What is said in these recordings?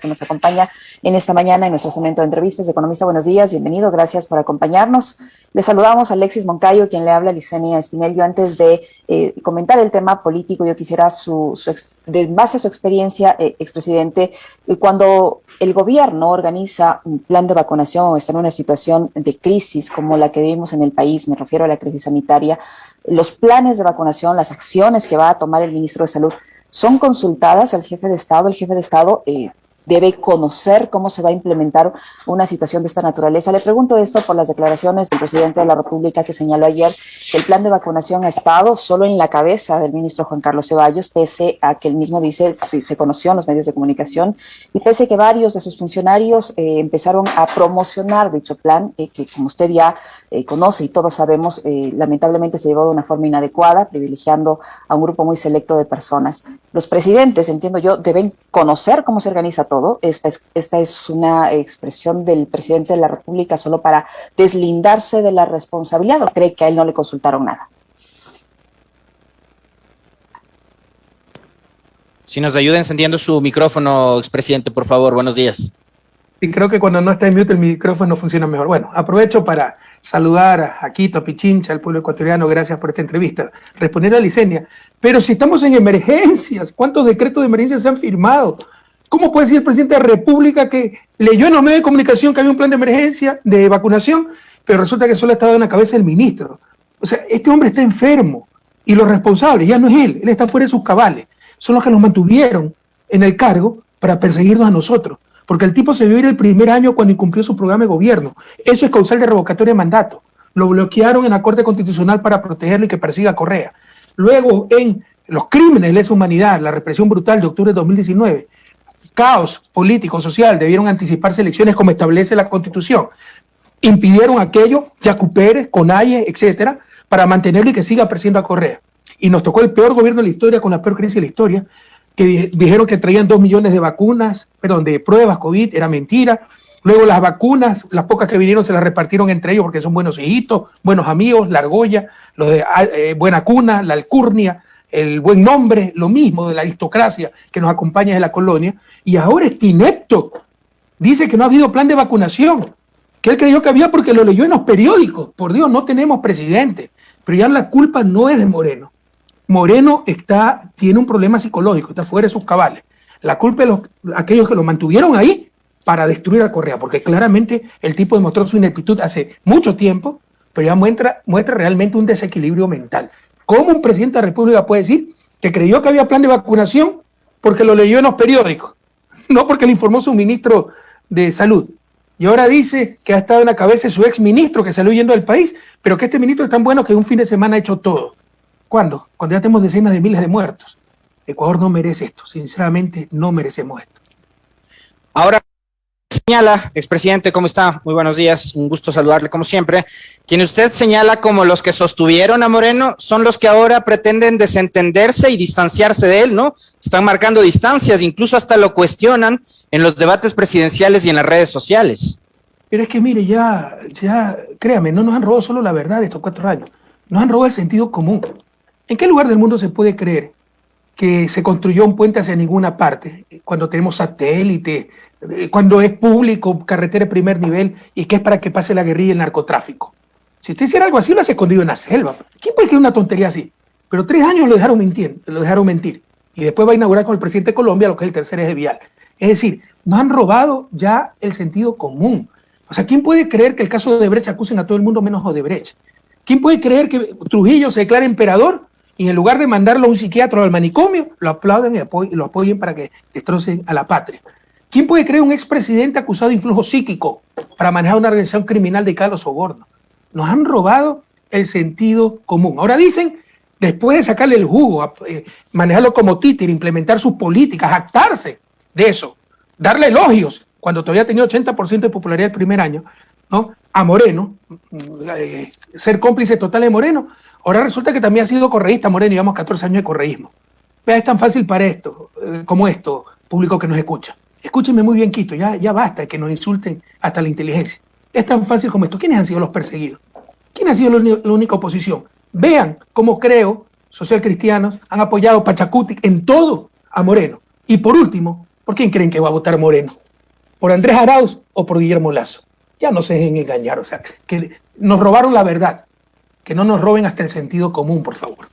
que nos acompaña en esta mañana en nuestro segmento de entrevistas. Economista, buenos días, bienvenido, gracias por acompañarnos. Le saludamos a Alexis Moncayo, quien le habla a Licenia Espinel. Yo antes de comentar el tema político, yo quisiera, de base a su experiencia, expresidente, cuando el gobierno organiza un plan de vacunación o está en una situación de crisis como la que vivimos en el país, me refiero a la crisis sanitaria, los planes de vacunación, las acciones que va a tomar el ministro de Salud, ¿son consultadas al jefe de Estado? El jefe de Estado debe conocer cómo se va a implementar una situación de esta naturaleza. Le pregunto esto por las declaraciones del presidente de la República, que señaló ayer que el plan de vacunación ha estado solo en la cabeza del ministro Juan Carlos Ceballos, pese a que él mismo dice, si se conoció en los medios de comunicación, y pese a que varios de sus funcionarios empezaron a promocionar dicho plan, que como usted ya conoce y todos sabemos, lamentablemente se llevó de una forma inadecuada, privilegiando a un grupo muy selecto de personas. Los presidentes, entiendo yo, deben conocer cómo se organiza todo. Esta es una expresión del presidente de la República solo para deslindarse de la responsabilidad, ¿o cree que a él no le consultaron nada? Si nos ayuda encendiendo su micrófono, expresidente, por favor. Buenos días. Sí, creo que cuando no está en mute el micrófono funciona mejor. Bueno, aprovecho para saludar a Quito, a Pichincha, al pueblo ecuatoriano. Gracias por esta entrevista. Responder a Licenia. Pero si estamos en emergencias, ¿cuántos decretos de emergencia se han firmado? ¿Cómo puede decir el presidente de la República que leyó en los medios de comunicación que había un plan de emergencia de vacunación, pero resulta que solo ha estado en la cabeza del ministro? O sea, este hombre está enfermo y los responsables ya no es él está fuera de sus cabales. Son los que nos mantuvieron en el cargo para perseguirnos a nosotros. Porque el tipo se vio ir el primer año cuando incumplió su programa de gobierno. Eso es causal de revocatoria de mandato. Lo bloquearon en la Corte Constitucional para protegerlo y que persiga a Correa. Luego, en los crímenes de lesa humanidad, la represión brutal de octubre de 2019, caos político, social, debieron anticiparse elecciones como establece la Constitución. Impidieron aquello, Yacu Pérez, Conalle, etcétera, para mantenerlo y que siga persiguiendo a Correa. Y nos tocó el peor gobierno de la historia, con la peor crisis de la historia, que dijeron que traían 2 millones de vacunas, de pruebas COVID, era mentira. Luego las vacunas, las pocas que vinieron se las repartieron entre ellos porque son buenos hijitos, buenos amigos, la argolla, los de Buena Cuna, la alcurnia, el buen nombre, lo mismo de la aristocracia que nos acompaña de la colonia. Y ahora este inepto dice que no ha habido plan de vacunación, que él creyó que había porque lo leyó en los periódicos. Por Dios, no tenemos presidente, pero ya la culpa no es de Moreno. Moreno tiene un problema psicológico, está fuera de sus cabales. La culpa es de aquellos que lo mantuvieron ahí para destruir a Correa, porque claramente el tipo demostró su ineptitud hace mucho tiempo, pero ya muestra realmente un desequilibrio mental. ¿Cómo un presidente de la República puede decir que creyó que había plan de vacunación porque lo leyó en los periódicos? No porque le informó su ministro de Salud. Y ahora dice que ha estado en la cabeza de su ex ministro que salió huyendo del país, pero que este ministro es tan bueno que un fin de semana ha hecho todo. ¿Cuándo? Cuando ya tenemos decenas de miles de muertos. Ecuador no merece esto, sinceramente no merecemos esto. Ahora señala, expresidente, ¿cómo está? Muy buenos días, un gusto saludarle como siempre. Quien usted señala como los que sostuvieron a Moreno son los que ahora pretenden desentenderse y distanciarse de él, ¿no? Están marcando distancias, incluso hasta lo cuestionan en los debates presidenciales y en las redes sociales. Pero es que mire, ya, créame, no nos han robado solo la verdad de estos 4 años, nos han robado el sentido común. ¿En qué lugar del mundo se puede creer que se construyó un puente hacia ninguna parte, cuando tenemos satélite, cuando es público, carretera de primer nivel, y que es para que pase la guerrilla y el narcotráfico? Si usted hiciera algo así, lo hace escondido en la selva. ¿Quién puede creer una tontería así? Pero 3 años lo dejaron mentir. Y después va a inaugurar con el presidente de Colombia lo que es el tercer eje vial. Es decir, nos han robado ya el sentido común. O sea, ¿quién puede creer que el caso de Odebrecht acusen a todo el mundo menos a Odebrecht? ¿Quién puede creer que Trujillo se declara emperador y en lugar de mandarlo a un psiquiatra o al manicomio, lo aplauden y lo apoyen para que destrocen a la patria? ¿Quién puede creer un expresidente acusado de influjo psíquico para manejar una organización criminal de Carlos Soborno? Nos han robado el sentido común. Ahora dicen, después de sacarle el jugo, manejarlo como títere, implementar sus políticas, jactarse de eso, darle elogios, cuando todavía tenía 80% de popularidad el primer año, ¿no?, a Moreno, ser cómplice total de Moreno. Ahora resulta que también ha sido correísta Moreno, llevamos 14 años de correísmo. Vea, es tan fácil para esto, como esto, público que nos escucha. Escúchenme muy bien, Quito, ya basta de que nos insulten hasta la inteligencia. Es tan fácil como esto. ¿Quiénes han sido los perseguidos? ¿Quién ha sido la única oposición? Vean cómo Creo, socialcristianos, han apoyado Pachacutic en todo a Moreno. Y por último, ¿Por quién creen que va a votar Moreno? ¿Por Andrés Arauz o por Guillermo Lasso? Ya no se dejen engañar, o sea, que nos robaron la verdad, que no nos roben hasta el sentido común, por favor.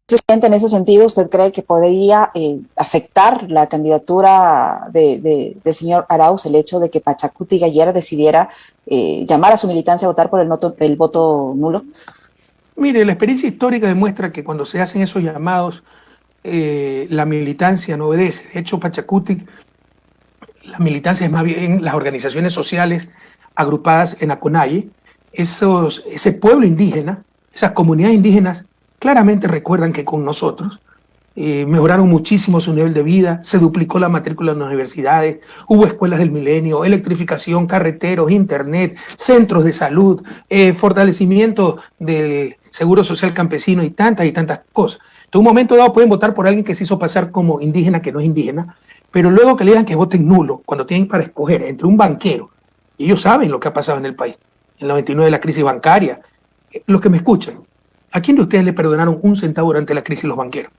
Presidente, en ese sentido, ¿usted cree que podría afectar la candidatura del señor Arauz el hecho de que Pachacuti ayer decidiera llamar a su militancia a votar por el voto nulo? Mire, la experiencia histórica demuestra que cuando se hacen esos llamados, la militancia no obedece. De hecho, Pachacuti, la militancia es más bien las organizaciones sociales agrupadas en Acunaye. Ese pueblo indígena, esas comunidades indígenas, claramente recuerdan que con nosotros mejoraron muchísimo su nivel de vida, se duplicó la matrícula en las universidades, hubo escuelas del milenio, electrificación, carreteros, internet, centros de salud, fortalecimiento del seguro social campesino y tantas cosas. En un momento dado pueden votar por alguien que se hizo pasar como indígena que no es indígena, pero luego que le digan que voten nulo, cuando tienen para escoger entre un banquero, y ellos saben lo que ha pasado en el país, en el 99 de la crisis bancaria, los que me escuchan, ¿a quién de ustedes le perdonaron un centavo durante la crisis los banqueros?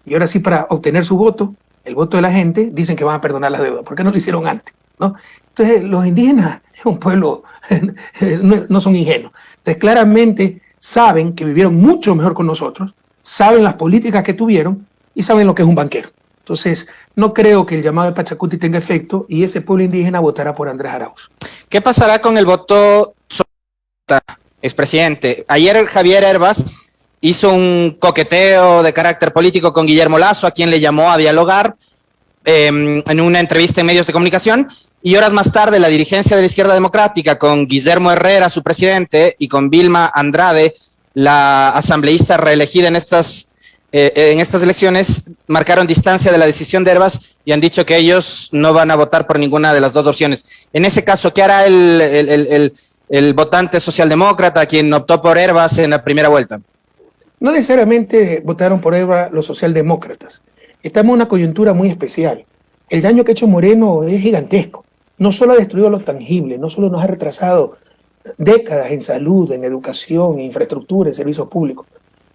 Y ahora sí, para obtener su voto, el voto de la gente, dicen que van a perdonar las deudas. ¿Por qué no lo hicieron antes? ¿No? Entonces, los indígenas es un pueblo, no son ingenuos. Entonces, claramente saben que vivieron mucho mejor con nosotros, saben las políticas que tuvieron y saben lo que es un banquero. Entonces, no creo que el llamado de Pachacuti tenga efecto y ese pueblo indígena votará por Andrés Arauz. ¿Qué pasará con el voto, expresidente? Ayer Javier Herbas hizo un coqueteo de carácter político con Guillermo Lasso, a quien le llamó a dialogar en una entrevista en medios de comunicación, y horas más tarde la dirigencia de la Izquierda Democrática, con Guillermo Herrera, su presidente, y con Vilma Andrade, la asambleísta reelegida en estas elecciones, marcaron distancia de la decisión de Herbas y han dicho que ellos no van a votar por ninguna de las dos opciones. En ese caso, ¿qué hará el votante socialdemócrata, quien optó por Herbas en la primera vuelta? No necesariamente votaron por Herbas los socialdemócratas. Estamos en una coyuntura muy especial. El daño que ha hecho Moreno es gigantesco. No solo ha destruido lo tangible, no solo nos ha retrasado décadas en salud, en educación, en infraestructura, en servicios públicos.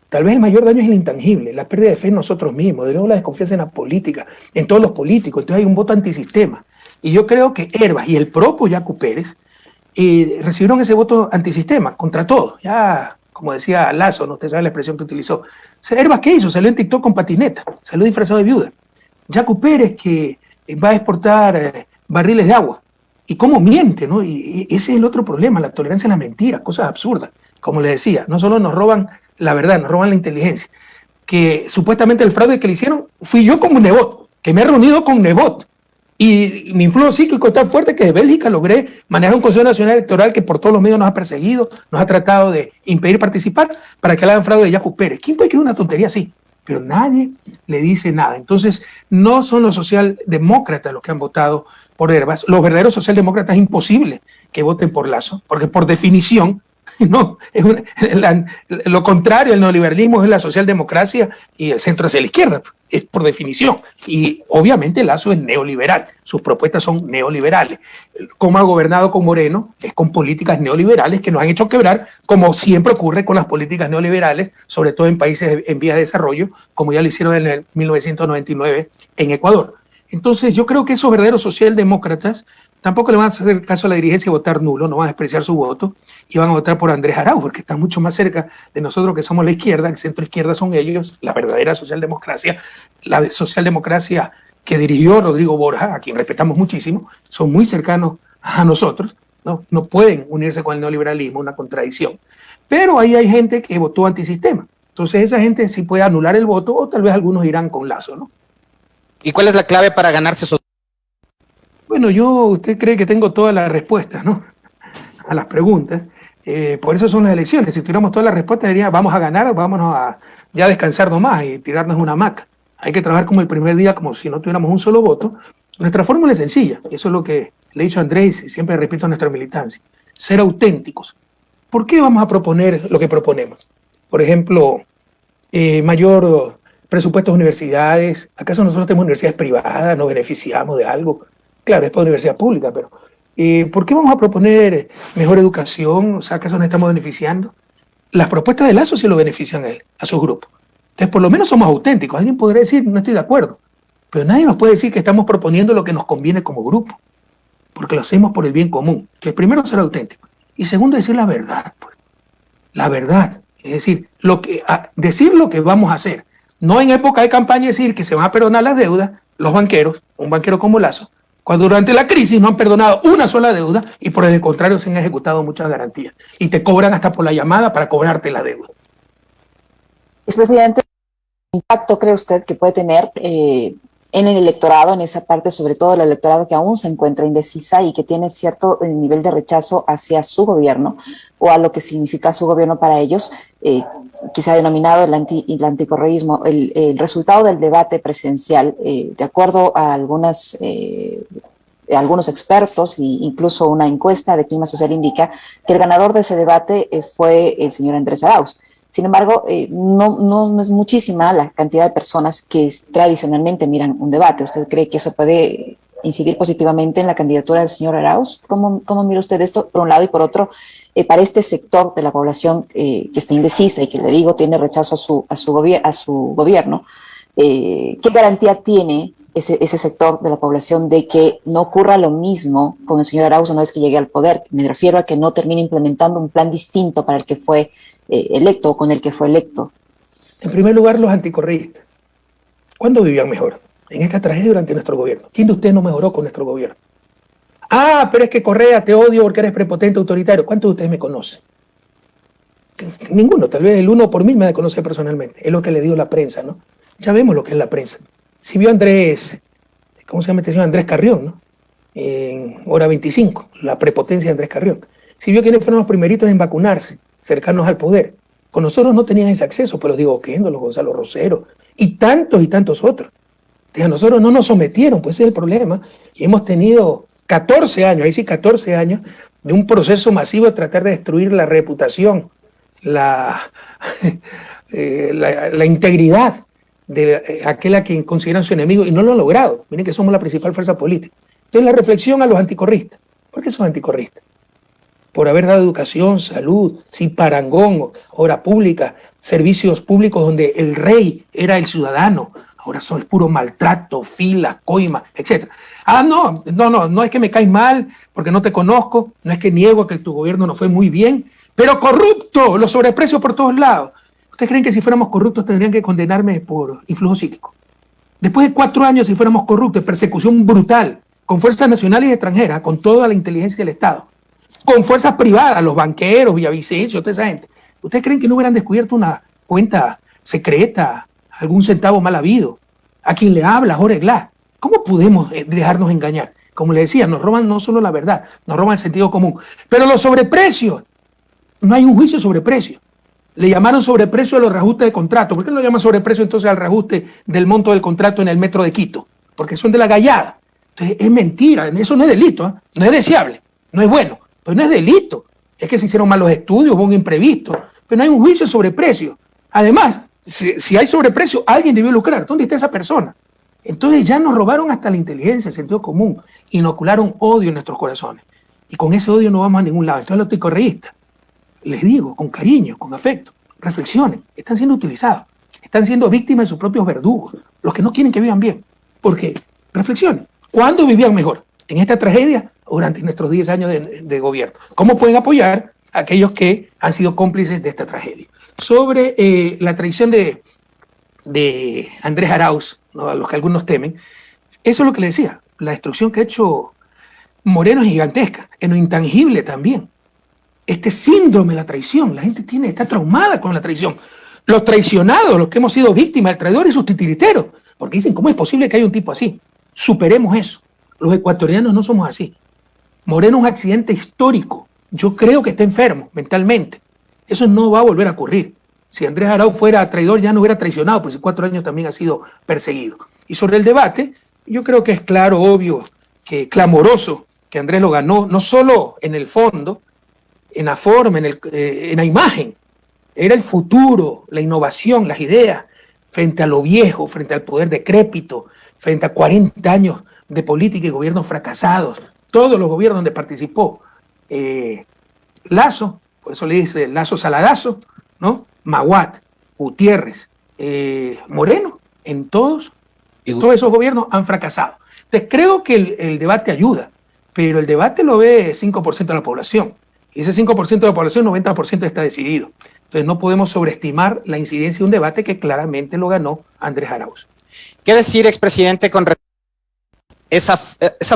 Tal vez el mayor daño es el intangible, la pérdida de fe en nosotros mismos, de nuevo la desconfianza en la política, en todos los políticos. Entonces hay un voto antisistema. Y yo creo que Herbas y el propio Yacu Pérez recibieron ese voto antisistema contra todo. Ya, como decía Lasso, no usted sabe la expresión que utilizó. O sea, Herbas, ¿qué hizo? Salió en TikTok con patineta, salió disfrazado de viuda. Yacu Pérez, que va a exportar barriles de agua. Y cómo miente, ¿no? Y ese es el otro problema, la tolerancia a la mentira, cosas absurdas. Como les decía, no solo nos roban la verdad, nos roban la inteligencia. Que supuestamente el fraude que le hicieron fui yo como Nebot, que me he reunido con Nebot. Y mi influjo psíquico es tan fuerte que de Bélgica logré manejar un Consejo Nacional Electoral que por todos los medios nos ha perseguido, nos ha tratado de impedir participar para que le hagan fraude de Yacu Pérez. ¿Quién puede creer una tontería así? Pero nadie le dice nada. Entonces, no son los socialdemócratas los que han votado por Herbas. Los verdaderos socialdemócratas es imposible que voten por Lasso, porque por definición, no, lo contrario, el neoliberalismo es la socialdemocracia y el centro hacia la izquierda, es por definición. Y obviamente Lasso es neoliberal, sus propuestas son neoliberales. Como ha gobernado con Moreno, es con políticas neoliberales que nos han hecho quebrar, como siempre ocurre con las políticas neoliberales, sobre todo en países en vías de desarrollo, como ya lo hicieron en el 1999 en Ecuador. Entonces yo creo que esos verdaderos socialdemócratas tampoco le van a hacer caso a la dirigencia y votar nulo, no van a despreciar su voto y van a votar por Andrés Arauz, porque está mucho más cerca de nosotros que somos la izquierda, el centro izquierda son ellos, la verdadera socialdemocracia, la socialdemocracia que dirigió Rodrigo Borja, a quien respetamos muchísimo, son muy cercanos a nosotros, no pueden unirse con el neoliberalismo, una contradicción. Pero ahí hay gente que votó antisistema, entonces esa gente sí puede anular el voto o tal vez algunos irán con Lasso, ¿no? ¿Y cuál es la clave para ganarse esos? Bueno, usted cree que tengo todas las respuestas, ¿no? A las preguntas. Por eso son las elecciones. Si tuviéramos todas las respuestas, diría, vamos a ganar o vámonos a ya descansar nomás y tirarnos una hamaca. Hay que trabajar como el primer día, como si no tuviéramos un solo voto. Nuestra fórmula es sencilla. Eso es lo que le he dicho a Andrés y siempre repito a nuestra militancia. Ser auténticos. ¿Por qué vamos a proponer lo que proponemos? Por ejemplo, mayor presupuestos de universidades. ¿Acaso nosotros tenemos universidades privadas? ¿Nos beneficiamos de algo? Claro, es para universidad pública, pero ¿por qué vamos a proponer mejor educación? O sea, ¿acaso nos estamos beneficiando? Las propuestas de Lasso sí lo benefician a él, a su grupo. Entonces, por lo menos somos auténticos. Alguien podría decir, no estoy de acuerdo. Pero nadie nos puede decir que estamos proponiendo lo que nos conviene como grupo, porque lo hacemos por el bien común, que primero ser auténtico, y segundo decir la verdad, pues. La verdad, es decir, decir lo que vamos a hacer, no en época de campaña decir que se van a perdonar las deudas, los banqueros, un banquero como Lazo, cuando durante la crisis no han perdonado una sola deuda y por el contrario se han ejecutado muchas garantías y te cobran hasta por la llamada para cobrarte la deuda. Expresidente, ¿qué impacto cree usted que puede tener en el electorado, en esa parte, sobre todo el electorado que aún se encuentra indecisa y que tiene cierto nivel de rechazo hacia su gobierno o a lo que significa su gobierno para ellos, que se ha denominado el anticorreísmo? El resultado del debate presidencial, de acuerdo a algunos expertos e incluso una encuesta de Clima Social indica que el ganador de ese debate fue el señor Andrés Arauz. Sin embargo, no es muchísima la cantidad de personas que tradicionalmente miran un debate. ¿Usted cree que eso puede incidir positivamente en la candidatura del señor Arauz? ¿Cómo mira usted esto, por un lado? Y por otro, para este sector de la población que está indecisa y que, le digo, tiene rechazo a su gobierno, ¿qué garantía tiene ese sector de la población de que no ocurra lo mismo con el señor Arauz una vez que llegue al poder? Me refiero a que no termine implementando un plan distinto para el que fue electo o con el que fue electo. En primer lugar, los anticorreístas. ¿Cuándo vivían mejor? En esta tragedia durante nuestro gobierno. ¿Quién de ustedes no mejoró con nuestro gobierno? Ah, pero es que Correa, te odio porque eres prepotente, autoritario. ¿Cuántos de ustedes me conocen? Ninguno, tal vez el 1 por 1000 me conoce personalmente. Es lo que le dio la prensa, ¿no? Ya vemos lo que es la prensa. Si vio Andrés, ¿cómo se llama este señor? Andrés Carrión, ¿no? En Hora 25, la prepotencia de Andrés Carrión. Si vio quiénes fueron los primeritos en vacunarse, cercanos al poder. Con nosotros no tenían ese acceso, pero los Diego Oquendo, los Gonzalo Rosero y tantos otros. A nosotros no nos sometieron, pues ese es el problema. Y hemos tenido 14 años, ahí sí 14 años, de un proceso masivo de tratar de destruir la reputación, la integridad de aquel a quien consideran su enemigo, y no lo han logrado. Miren que somos la principal fuerza política. Entonces la reflexión a los anticorristas. ¿Por qué son anticorristas? Por haber dado educación, salud, sin parangón, obra pública, servicios públicos donde el rey era el ciudadano. Ahora son puro maltrato, filas, coima, etc. Ah, no es que me caes mal porque no te conozco, no es que niego que tu gobierno no fue muy bien, pero corrupto, los sobreprecios por todos lados. ¿Ustedes creen que si fuéramos corruptos tendrían que condenarme por influjo psíquico? Después de 4 años, si fuéramos corruptos, persecución brutal, con fuerzas nacionales y extranjeras, con toda la inteligencia del Estado, con fuerzas privadas, los banqueros, Villavicencio, toda esa gente. ¿Ustedes creen que no hubieran descubierto una cuenta secreta, algún centavo mal habido? A quien le habla, Jorge Glass. ¿Cómo podemos dejarnos engañar? Como le decía, nos roban no solo la verdad, nos roban el sentido común. Pero los sobreprecios, no hay un juicio sobre precios. Le llamaron sobreprecio a los reajustes de contrato. ¿Por qué no lo llaman sobreprecio entonces al reajuste del monto del contrato en el metro de Quito? Porque son de la gallada. Entonces es mentira, eso no es delito, ¿eh? No es deseable, no es bueno, pero no es delito. Es que se hicieron malos estudios, hubo un imprevisto, pero no hay un juicio sobre precio. Además, si hay sobreprecio, alguien debió lucrar. ¿Dónde está esa persona? Entonces ya nos robaron hasta la inteligencia, el sentido común, inocularon odio en nuestros corazones. Y con ese odio no vamos a ningún lado. Entonces los anticorreístas, les digo, con cariño, con afecto, reflexionen, están siendo utilizados, están siendo víctimas de sus propios verdugos, los que no quieren que vivan bien. Porque, reflexionen, ¿cuándo vivían mejor? ¿En esta tragedia o durante nuestros 10 años de gobierno? ¿Cómo pueden apoyar a aquellos que han sido cómplices de esta tragedia? Sobre la traición de Andrés Arauz, ¿no?, a los que algunos temen, eso es lo que le decía, la destrucción que ha hecho Moreno es gigantesca, en lo intangible también. Este síndrome de la traición, la gente está traumada con la traición. Los traicionados, los que hemos sido víctimas del traidor y sus titiriteros, porque dicen, ¿cómo es posible que haya un tipo así? Superemos eso. Los ecuatorianos no somos así. Moreno es un accidente histórico. Yo creo que está enfermo mentalmente. Eso no va a volver a ocurrir. Si Andrés Arauz fuera traidor, ya no hubiera traicionado, pues en 4 años también ha sido perseguido. Y sobre el debate, yo creo que es claro, obvio, que clamoroso que Andrés lo ganó, no solo en el fondo, en la forma, en la imagen. Era el futuro, la innovación, las ideas, frente a lo viejo, frente al poder decrépito, frente a 40 años de política y gobiernos fracasados, todos los gobiernos donde participó Lazo, por eso le dice Lazo Saladazo, ¿no? Maguad, Gutiérrez, Moreno, en todos Todos esos gobiernos han fracasado. Entonces creo que el debate ayuda, pero el debate lo ve 5% de la población. Y ese 5% de la población, 90% está decidido. Entonces no podemos sobreestimar la incidencia de un debate que claramente lo ganó Andrés Arauz. ¿Qué decir, expresidente, con esa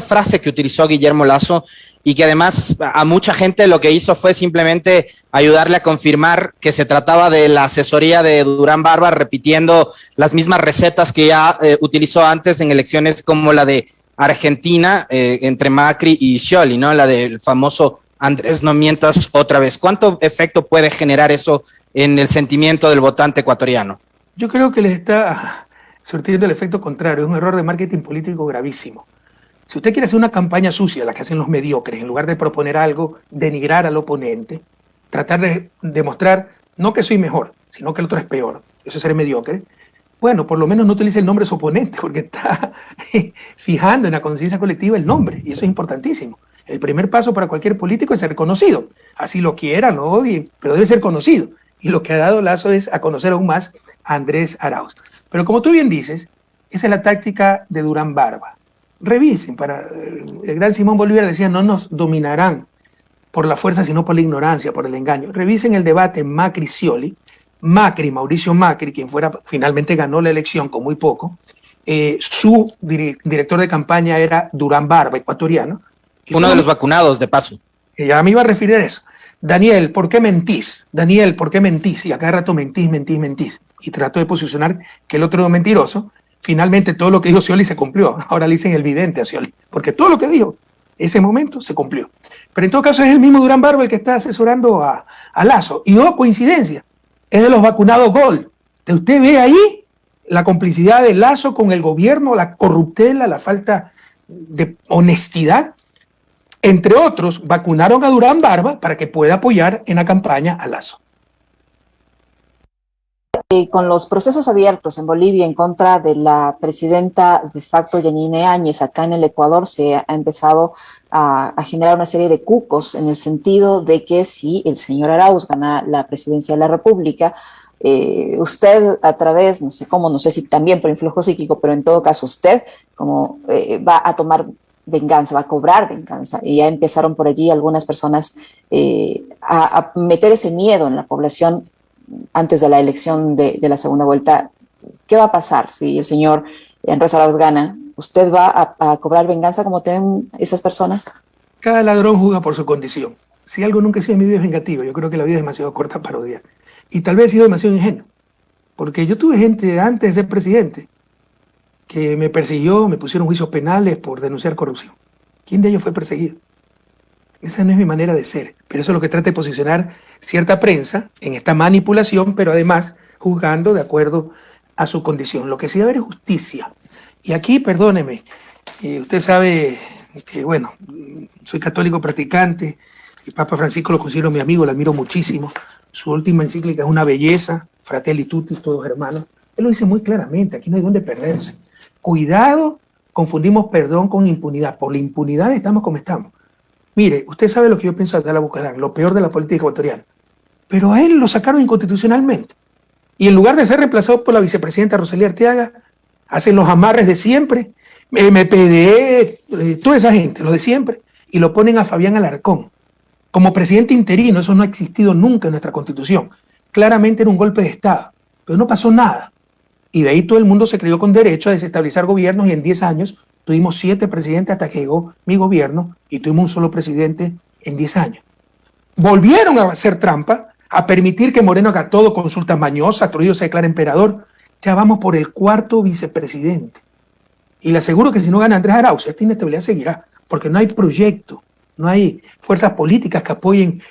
frase que utilizó Guillermo Lasso y que además a mucha gente lo que hizo fue simplemente ayudarle a confirmar que se trataba de la asesoría de Durán Barba, repitiendo las mismas recetas que ya utilizó antes en elecciones como la de Argentina entre Macri y Scioli, ¿no? La del famoso Andrés, no mientas otra vez. ¿Cuánto efecto puede generar eso en el sentimiento del votante ecuatoriano? Yo creo que les está surtiendo el efecto contrario. Es un error de marketing político gravísimo. Si usted quiere hacer una campaña sucia, la que hacen los mediocres, en lugar de proponer algo, denigrar al oponente, tratar de demostrar no que soy mejor, sino que el otro es peor, eso es ser mediocre, bueno, por lo menos no utilice el nombre de su oponente, porque está fijando en la conciencia colectiva el nombre, y eso es importantísimo. El primer paso para cualquier político es ser conocido. Así lo quieran, lo odien, pero debe ser conocido. Y lo que ha dado Lasso es a conocer aún más a Andrés Arauz. Pero como tú bien dices, esa es la táctica de Durán Barba. Revisen, el gran Simón Bolívar decía, no nos dominarán por la fuerza, sino por la ignorancia, por el engaño. Revisen el debate Macri-Scioli, Mauricio Macri, quien finalmente ganó la elección con muy poco, su director de campaña era Durán Barba, ecuatoriano. Uno de los vacunados, de paso. Ya me iba a referir a eso. Daniel, ¿por qué mentís? Daniel, ¿por qué mentís? Y a cada rato mentís. Y trató de posicionar que el otro era mentiroso. Finalmente todo lo que dijo Scioli se cumplió. Ahora le dicen el vidente a Scioli, porque todo lo que dijo ese momento se cumplió. Pero en todo caso es el mismo Durán Barba el que está asesorando a Lasso. Y coincidencia, es de los vacunados Gold. Usted ve ahí la complicidad de Lasso con el gobierno, la corruptela, la falta de honestidad. Entre otros, vacunaron a Durán Barba para que pueda apoyar en la campaña a Lasso. Con los procesos abiertos en Bolivia en contra de la presidenta de facto Yanine Áñez, acá en el Ecuador se ha empezado a generar una serie de cucos en el sentido de que si el señor Arauz gana la presidencia de la República, usted a través, no sé cómo, no sé si también por influjo psíquico, pero en todo caso usted como va a tomar venganza, va a cobrar venganza. Y ya empezaron por allí algunas personas a meter ese miedo en la población antes de la elección de la segunda vuelta. ¿Qué va a pasar si el señor Andrés Arauz gana? ¿Usted va a cobrar venganza como temen esas personas? Cada ladrón juzga por su condición. Si algo nunca he sido en mi vida es vengativo, yo creo que la vida es demasiado corta para odiar. Y tal vez he sido demasiado ingenuo. Porque yo tuve gente antes de ser presidente que me persiguió, me pusieron juicios penales por denunciar corrupción. ¿Quién de ellos fue perseguido? Esa no es mi manera de ser, pero eso es lo que trata de posicionar cierta prensa en esta manipulación, pero además juzgando de acuerdo a su condición. Lo que sí debe haber es justicia. Y aquí, perdóneme, usted sabe que, bueno, soy católico practicante, el Papa Francisco lo considero mi amigo, lo admiro muchísimo. Su última encíclica es una belleza, Fratelli Tutti, todos hermanos. Él lo dice muy claramente, aquí no hay dónde perderse. Cuidado, confundimos perdón con impunidad. Por la impunidad estamos como estamos. Mire, usted sabe lo que yo pienso de Abdala Bucaram, lo peor de la política ecuatoriana. Pero a él lo sacaron inconstitucionalmente. Y en lugar de ser reemplazado por la vicepresidenta Rosalía Arteaga, hacen los amarres de siempre, MPD, toda esa gente, los de siempre, y lo ponen a Fabián Alarcón. Como presidente interino, eso no ha existido nunca en nuestra Constitución. Claramente era un golpe de Estado, pero no pasó nada. Y de ahí todo el mundo se creyó con derecho a desestabilizar gobiernos y en 10 años tuvimos 7 presidentes hasta que llegó mi gobierno y tuvimos un solo presidente en 10 años. Volvieron a hacer trampa, a permitir que Moreno haga todo, consulta mañosa, Trujillo se declara emperador. Ya vamos por el 4º vicepresidente. Y le aseguro que si no gana Andrés Arauz, esta inestabilidad seguirá, porque no hay proyecto, no hay fuerzas políticas que apoyen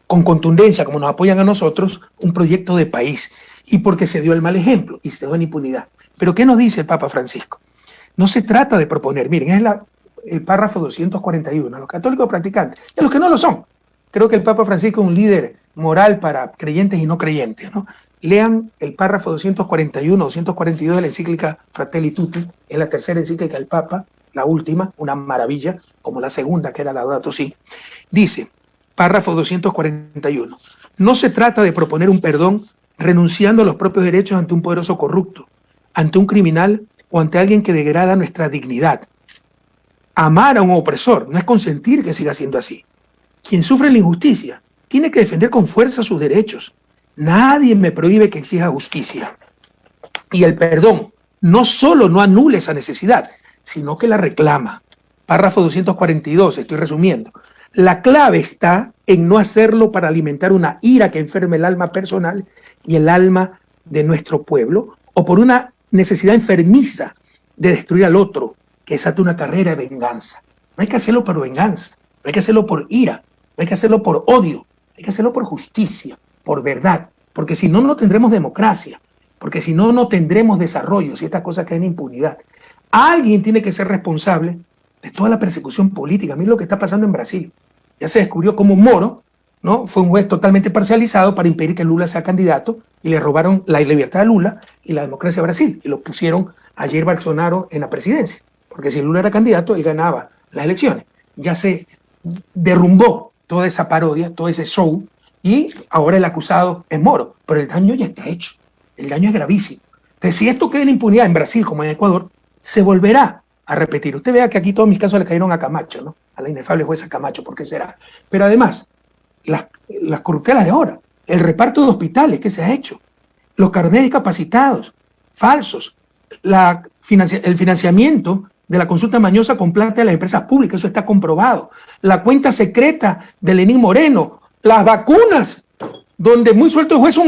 con contundencia, como nos apoyan a nosotros, un proyecto de país. Y porque se dio el mal ejemplo y se dio en impunidad. Pero ¿qué nos dice el Papa Francisco? No se trata de proponer, miren, es el párrafo 241, a los católicos practicantes, y a los que no lo son. Creo que el Papa Francisco es un líder moral para creyentes y no creyentes, ¿no? Lean el párrafo 241, 242 de la encíclica Fratelli Tutti, es la tercera encíclica del Papa, la última, una maravilla, como la segunda, que era Laudato Si. Dice, párrafo 241, no se trata de proponer un perdón renunciando a los propios derechos ante un poderoso corrupto, ante un criminal o ante alguien que degrada nuestra dignidad. Amar a un opresor no es consentir que siga siendo así. Quien sufre la injusticia tiene que defender con fuerza sus derechos. Nadie me prohíbe que exija justicia. Y el perdón no solo no anula esa necesidad, sino que la reclama. Párrafo 242, estoy resumiendo. La clave está en no hacerlo para alimentar una ira que enferme el alma personal y el alma de nuestro pueblo, o por una necesidad enfermiza de destruir al otro, que desata una carrera de venganza. No hay que hacerlo por venganza, no hay que hacerlo por ira, no hay que hacerlo por odio, hay que hacerlo por justicia, por verdad, porque si no, no tendremos democracia, porque si no, no tendremos desarrollo, si estas cosas quedan en impunidad. Alguien tiene que ser responsable de toda la persecución política. Mira lo que está pasando en Brasil. Ya se descubrió cómo Moro, ¿no?, fue un juez totalmente parcializado para impedir que Lula sea candidato, y le robaron la libertad a Lula y la democracia a Brasil, y lo pusieron a Jair Bolsonaro en la presidencia, porque si Lula era candidato, él ganaba las elecciones. Ya se derrumbó toda esa parodia, todo ese show, y ahora el acusado es Moro, pero el daño ya está hecho, el daño es gravísimo. Entonces, si esto queda en impunidad en Brasil como en Ecuador, se volverá a repetir. Usted vea que aquí todos mis casos le cayeron a Camacho, ¿no?, a la inefable jueza Camacho, ¿por qué será? Pero además, las corruptelas de ahora, el reparto de hospitales que se ha hecho, los carnets discapacitados, falsos, el financiamiento de la consulta mañosa con plata de las empresas públicas, eso está comprobado, la cuenta secreta de Lenín Moreno, las vacunas, donde muy suelto el juez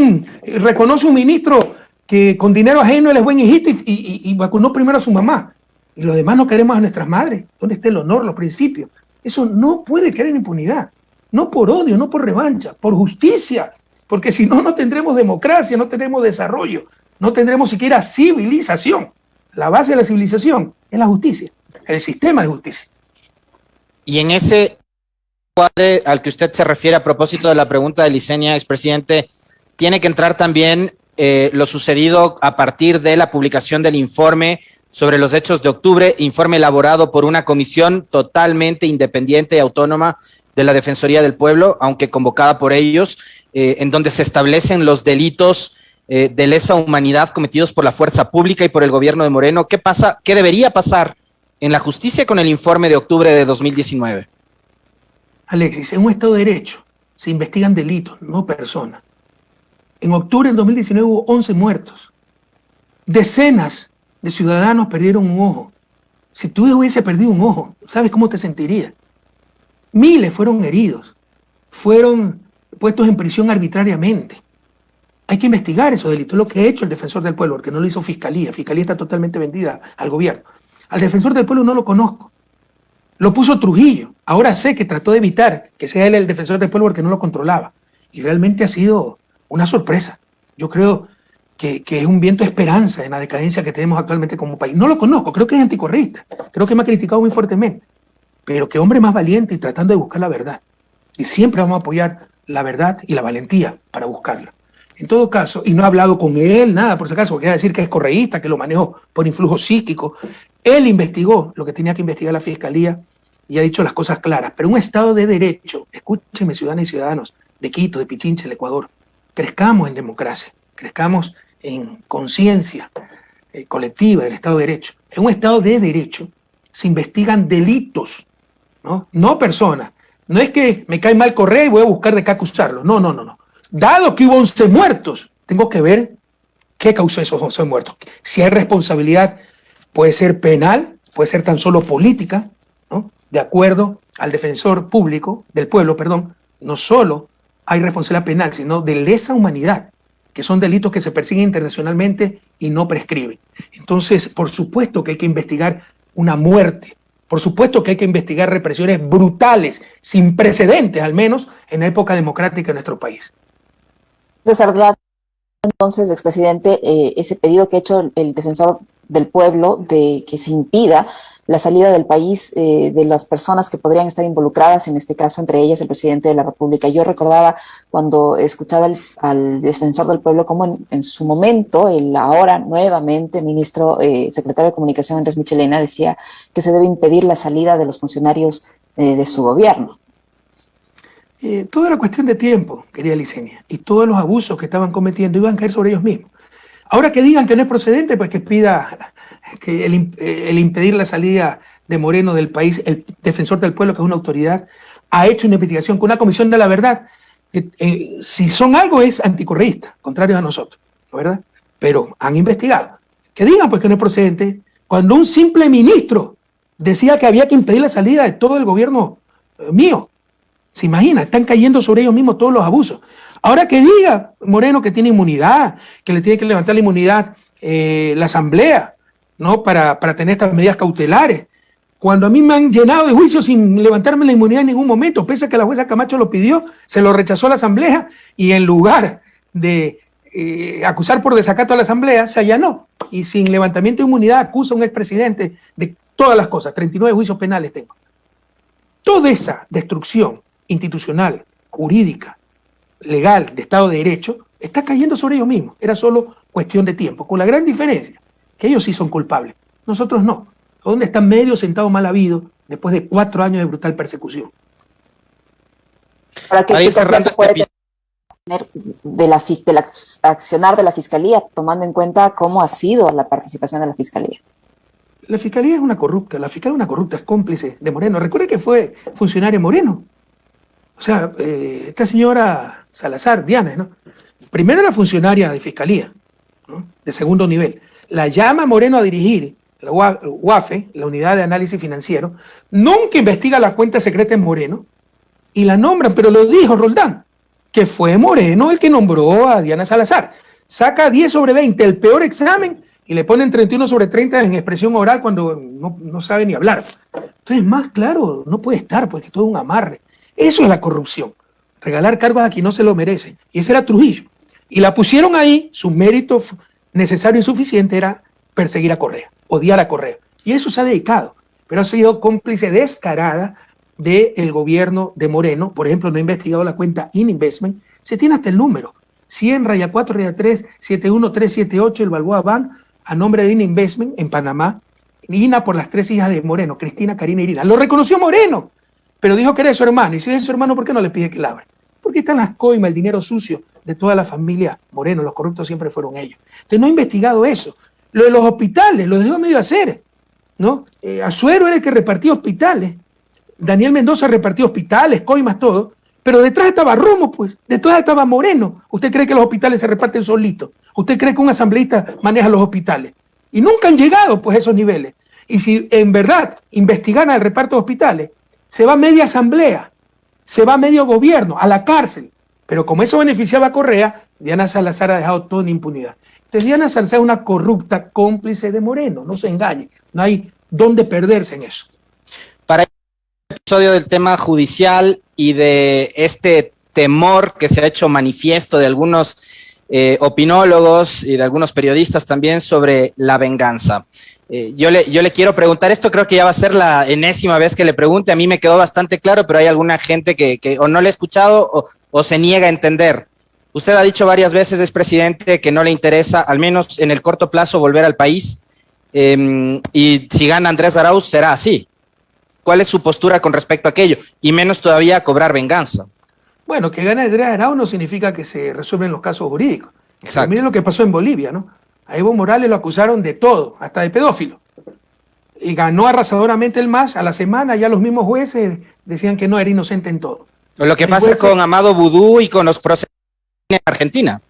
reconoce un ministro que con dinero ajeno él es buen hijito y vacunó primero a su mamá, y los demás no queremos a nuestras madres. ¿Dónde está el honor, los principios? Eso no puede quedar en impunidad, no por odio, no por revancha, por justicia, porque si no, no tendremos democracia, no tendremos desarrollo, no tendremos siquiera civilización. La base de la civilización es la justicia, el sistema de justicia. Y en ese cuadre al que usted se refiere a propósito de la pregunta de Licenia, expresidente, tiene que entrar también lo sucedido a partir de la publicación del informe sobre los hechos de octubre, informe elaborado por una comisión totalmente independiente y autónoma de la Defensoría del Pueblo, aunque convocada por ellos, en donde se establecen los delitos de lesa humanidad cometidos por la fuerza pública y por el gobierno de Moreno. ¿Qué pasa? ¿Qué debería pasar en la justicia con el informe de octubre de 2019? Alexis, en un Estado de Derecho se investigan delitos, no personas. En octubre del 2019 hubo 11 muertos. Decenas de ciudadanos perdieron un ojo. Si tú hubiese perdido un ojo, ¿sabes cómo te sentirías? Miles fueron heridos, fueron puestos en prisión arbitrariamente. Hay que investigar esos delitos, lo que ha hecho el Defensor del Pueblo, porque no lo hizo Fiscalía. Fiscalía está totalmente vendida al gobierno. Al Defensor del Pueblo no lo conozco. Lo puso Trujillo. Ahora sé que trató de evitar que sea él el Defensor del Pueblo porque no lo controlaba. Y realmente ha sido una sorpresa. Yo creo que es un viento de esperanza en la decadencia que tenemos actualmente como país. No lo conozco, creo que es anticorreísta. Creo que me ha criticado muy fuertemente. Pero qué hombre más valiente y tratando de buscar la verdad. Y siempre vamos a apoyar la verdad y la valentía para buscarla. En todo caso, y no he hablado con él, nada, por si acaso, porque quiere decir que es correísta, que lo manejó por influjo psíquico. Él investigó lo que tenía que investigar la Fiscalía y ha dicho las cosas claras. Pero un Estado de Derecho, escúchenme, ciudadanas y ciudadanos de Quito, de Pichincha, del Ecuador, crezcamos en democracia, crezcamos en conciencia colectiva del Estado de Derecho. En un Estado de Derecho se investigan delitos, no personas. No es que me cae mal Correa y voy a buscar de qué acusarlo. No. Dado que hubo 11 muertos, tengo que ver qué causó esos 11 muertos. Si hay responsabilidad, puede ser penal, puede ser tan solo política, ¿no? De acuerdo al defensor público, del pueblo, perdón, no solo hay responsabilidad penal, sino de lesa humanidad, que son delitos que se persiguen internacionalmente y no prescriben. Entonces, por supuesto que hay que investigar una muerte, por supuesto que hay que investigar represiones brutales, sin precedentes al menos, en la época democrática de nuestro país. Entonces, expresidente, ese pedido que ha hecho el Defensor del Pueblo de que se impida la salida del país de las personas que podrían estar involucradas, en este caso, entre ellas el presidente de la República. Yo recordaba cuando escuchaba al Defensor del Pueblo cómo en su momento, el ahora nuevamente ministro, secretario de Comunicación Andrés Michelena, decía que se debe impedir la salida de los funcionarios de su gobierno. Todo era cuestión de tiempo, querida Licenia, y todos los abusos que estaban cometiendo iban a caer sobre ellos mismos. Ahora que digan que no es procedente, pues que pida que el impedir la salida de Moreno del país, el defensor del pueblo, que es una autoridad, ha hecho una investigación con una comisión de la verdad, que si son algo es anticorreísta, contrarios a nosotros, ¿verdad? Pero han investigado. Que digan pues que no es procedente, cuando un simple ministro decía que había que impedir la salida de todo el gobierno mío. ¿Se imagina? Están cayendo sobre ellos mismos todos los abusos. Ahora que diga Moreno que tiene inmunidad, que le tiene que levantar la inmunidad la Asamblea, ¿no? Para tener estas medidas cautelares. Cuando a mí me han llenado de juicios sin levantarme la inmunidad en ningún momento, pese a que la jueza Camacho lo pidió, se lo rechazó la Asamblea y en lugar de acusar por desacato a la Asamblea, se allanó. Y sin levantamiento de inmunidad acusa a un expresidente de todas las cosas. 39 juicios penales tengo. Toda esa destrucción institucional, jurídica, legal, de Estado de Derecho, está cayendo sobre ellos mismos. Era solo cuestión de tiempo, con la gran diferencia que ellos sí son culpables, nosotros no. ¿Dónde están medio sentados mal habidos después de 4 años de brutal persecución? ¿Para qué se puede tener del accionar de la Fiscalía, tomando en cuenta cómo ha sido la participación de la Fiscalía? La Fiscalía es una corrupta, la Fiscalía es una corrupta, es cómplice de Moreno. Recuerde que fue funcionario Moreno. O sea, esta señora Salazar, Diana, ¿no? Primero era funcionaria de Fiscalía, ¿no? De segundo nivel. La llama Moreno a dirigir la UAFE, la Unidad de Análisis Financiero, nunca investiga la cuenta secreta en Moreno y la nombran, pero lo dijo Roldán, que fue Moreno el que nombró a Diana Salazar. Saca 10 sobre 20, el peor examen, y le ponen 31 sobre 30 en expresión oral cuando no sabe ni hablar. Entonces, más claro, no puede estar, porque todo es un amarre. Eso es la corrupción, regalar cargos a quien no se lo merece. Y ese era Trujillo. Y la pusieron ahí, su mérito necesario y suficiente era perseguir a Correa, odiar a Correa. Y eso se ha dedicado, pero ha sido cómplice descarada del gobierno de Moreno. Por ejemplo, no ha investigado la cuenta InInvestment. Se tiene hasta el número, 100-4-3-71378, el Balboa Bank, a nombre de InInvestment en Panamá, INA por las 3 hijas de Moreno, Cristina, Karina y Irina. Lo reconoció Moreno, pero dijo que era su hermano. Y si es su hermano, ¿por qué no le pide que la abra? Porque están las coimas, el dinero sucio de toda la familia Moreno. Los corruptos siempre fueron ellos. Entonces no ha investigado eso. Lo de los hospitales, lo dejó medio hacer, ¿no? Azuero era el que repartía hospitales. Daniel Mendoza repartía hospitales, coimas, todo. Pero detrás estaba Romo, pues. Detrás estaba Moreno. ¿Usted cree que los hospitales se reparten solitos? ¿Usted cree que un asambleísta maneja los hospitales? Y nunca han llegado, pues, a esos niveles. Y si en verdad investigaran el reparto de hospitales, se va media asamblea, se va medio gobierno, a la cárcel. Pero como eso beneficiaba a Correa, Diana Salazar ha dejado todo en impunidad. Entonces Diana Salazar es una corrupta cómplice de Moreno, no se engañe. No hay dónde perderse en eso. Para el episodio del tema judicial y de este temor que se ha hecho manifiesto de algunos opinólogos y de algunos periodistas también sobre la venganza. Yo le quiero preguntar esto, creo que ya va a ser la enésima vez que le pregunte, a mí me quedó bastante claro, pero hay alguna gente que o no le ha escuchado o se niega a entender. Usted ha dicho varias veces, expresidente, que no le interesa, al menos en el corto plazo, volver al país, y si gana Andrés Arauz será así. ¿Cuál es su postura con respecto a aquello? Y menos todavía cobrar venganza. Bueno, que gane Andrés Arauz no significa que se resuelven los casos jurídicos. Exacto. Miren lo que pasó en Bolivia, ¿no? A Evo Morales lo acusaron de todo, hasta de pedófilo. Y ganó arrasadoramente el MAS. A la semana ya los mismos jueces decían que no, era inocente en todo. Lo que pasa con Amado Vudú y con los procesos en Argentina.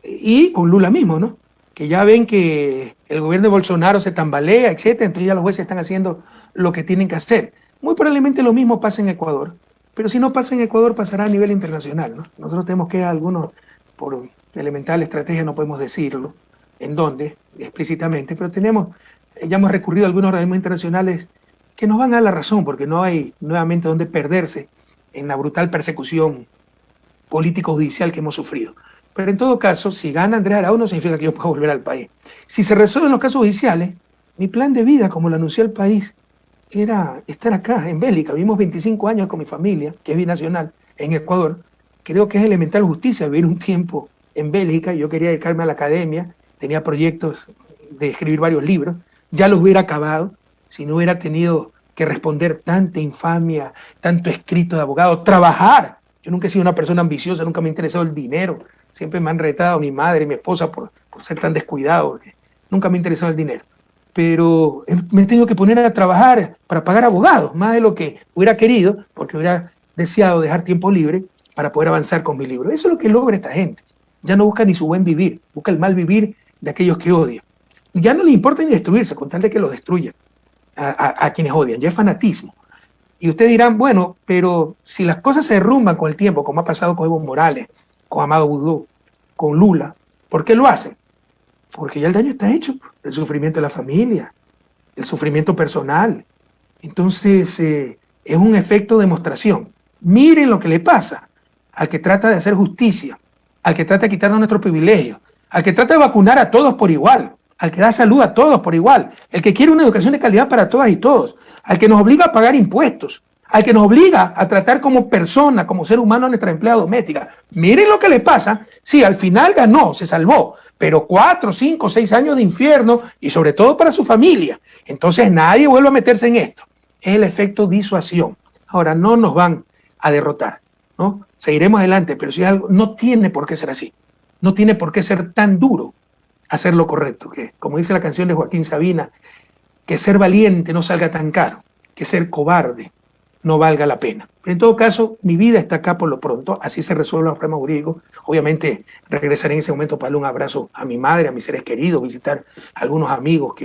Y con Lula mismo, ¿no? Que ya ven que el gobierno de Bolsonaro se tambalea, etcétera, entonces ya los jueces están haciendo lo que tienen que hacer. Muy probablemente lo mismo pasa en Ecuador, pero si no pasa en Ecuador pasará a nivel internacional, ¿no? Nosotros tenemos que algunos, por elemental estrategia no podemos decirlo, en dónde, explícitamente, pero ya hemos recurrido a algunos organismos internacionales que nos van a dar la razón, porque no hay nuevamente dónde perderse en la brutal persecución político-judicial que hemos sufrido. Pero en todo caso, si gana Andrés Arauz no significa que yo pueda volver al país. Si se resuelven los casos judiciales, mi plan de vida, como lo anunció el país, era estar acá, en Bélgica. Vivimos 25 años con mi familia, que es binacional, en Ecuador. Creo que es elemental justicia vivir un tiempo en Bélgica. Yo quería dedicarme a la academia, tenía proyectos de escribir varios libros. Ya los hubiera acabado si no hubiera tenido que responder tanta infamia, tanto escrito de abogado, trabajar. Yo nunca he sido una persona ambiciosa, nunca me ha interesado el dinero. Siempre me han retado mi madre y mi esposa por por ser tan descuidado, porque nunca me ha interesado el dinero. Pero me he tenido que poner a trabajar para pagar abogados, más de lo que hubiera querido, porque hubiera deseado dejar tiempo libre para poder avanzar con mi libro. Eso es lo que logra esta gente. Ya no busca ni su buen vivir, busca el mal vivir de aquellos que odian. Ya no le importa ni destruirse, con tal de que lo destruyan a quienes odian. Ya es fanatismo. Y ustedes dirán, bueno, pero si las cosas se derrumban con el tiempo, como ha pasado con Evo Morales, con Amado Boudou, con Lula, ¿por qué lo hacen? Porque ya el daño está hecho. El sufrimiento de la familia, el sufrimiento personal. Entonces, es un efecto de demostración. Miren lo que le pasa al que trata de hacer justicia, al que trata de quitarnos nuestros privilegios, al que trata de vacunar a todos por igual, al que da salud a todos por igual, el que quiere una educación de calidad para todas y todos, al que nos obliga a pagar impuestos, al que nos obliga a tratar como persona, como ser humano a nuestra empleada doméstica. Miren lo que le pasa. Sí, al final ganó, se salvó, pero 4, 5, 6 años de infierno y sobre todo para su familia. Entonces nadie vuelve a meterse en esto. Es el efecto disuasión. Ahora, no nos van a derrotar, ¿no? Seguiremos adelante, pero si algo no tiene por qué ser así. No tiene por qué ser tan duro hacer lo correcto, que como dice la canción de Joaquín Sabina, que ser valiente no salga tan caro, que ser cobarde no valga la pena. Pero en todo caso, mi vida está acá por lo pronto, así se resuelven los problemas jurídicos. Obviamente regresaré en ese momento para darle un abrazo a mi madre, a mis seres queridos, visitar a algunos amigos,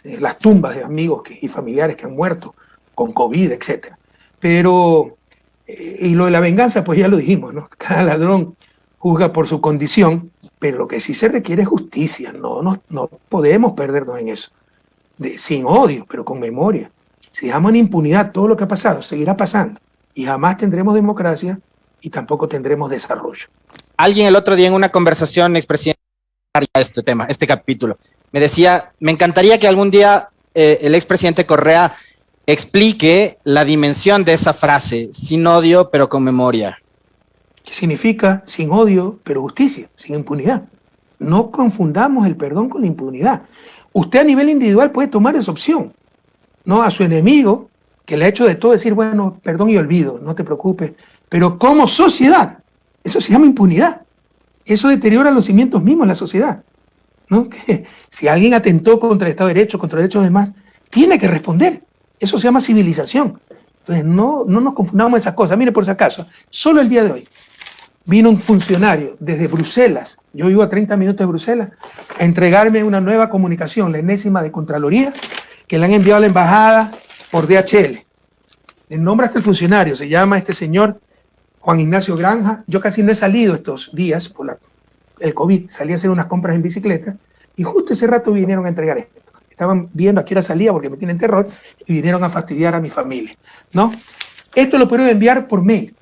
las tumbas de amigos y familiares que han muerto con COVID, etc. Pero, y lo de la venganza, pues ya lo dijimos, ¿no? Cada ladrón juzga por su condición, pero lo que sí se requiere es justicia. No podemos perdernos en eso. Sin odio, pero con memoria. Si dejamos en impunidad todo lo que ha pasado, seguirá pasando. Y jamás tendremos democracia y tampoco tendremos desarrollo. Alguien el otro día en una conversación, expresidente, este tema, este capítulo, me decía, me encantaría que algún día el expresidente Correa explique la dimensión de esa frase, sin odio, pero con memoria. ¿Qué significa sin odio, pero justicia, sin impunidad? No confundamos el perdón con la impunidad. Usted a nivel individual puede tomar esa opción, ¿no? A su enemigo, que le ha hecho de todo, decir, bueno, perdón y olvido, no te preocupes. Pero como sociedad, eso se llama impunidad. Eso deteriora los cimientos mismos de la sociedad, ¿no? Que si alguien atentó contra el Estado de Derecho, contra los derechos demás, tiene que responder. Eso se llama civilización. Entonces, no nos confundamos esas cosas. Mire, por si acaso, solo el día de hoy vino un funcionario desde Bruselas, yo vivo a 30 minutos de Bruselas, a entregarme una nueva comunicación, la enésima de Contraloría, que le han enviado a la embajada por DHL. El nombre hasta el funcionario, se llama este señor Juan Ignacio Granja. Yo casi no he salido estos días por el COVID, salí a hacer unas compras en bicicleta y justo ese rato vinieron a entregar esto. Estaban viendo a qué hora salía porque me tienen terror y vinieron a fastidiar a mi familia, ¿no? Esto lo pueden enviar por mail.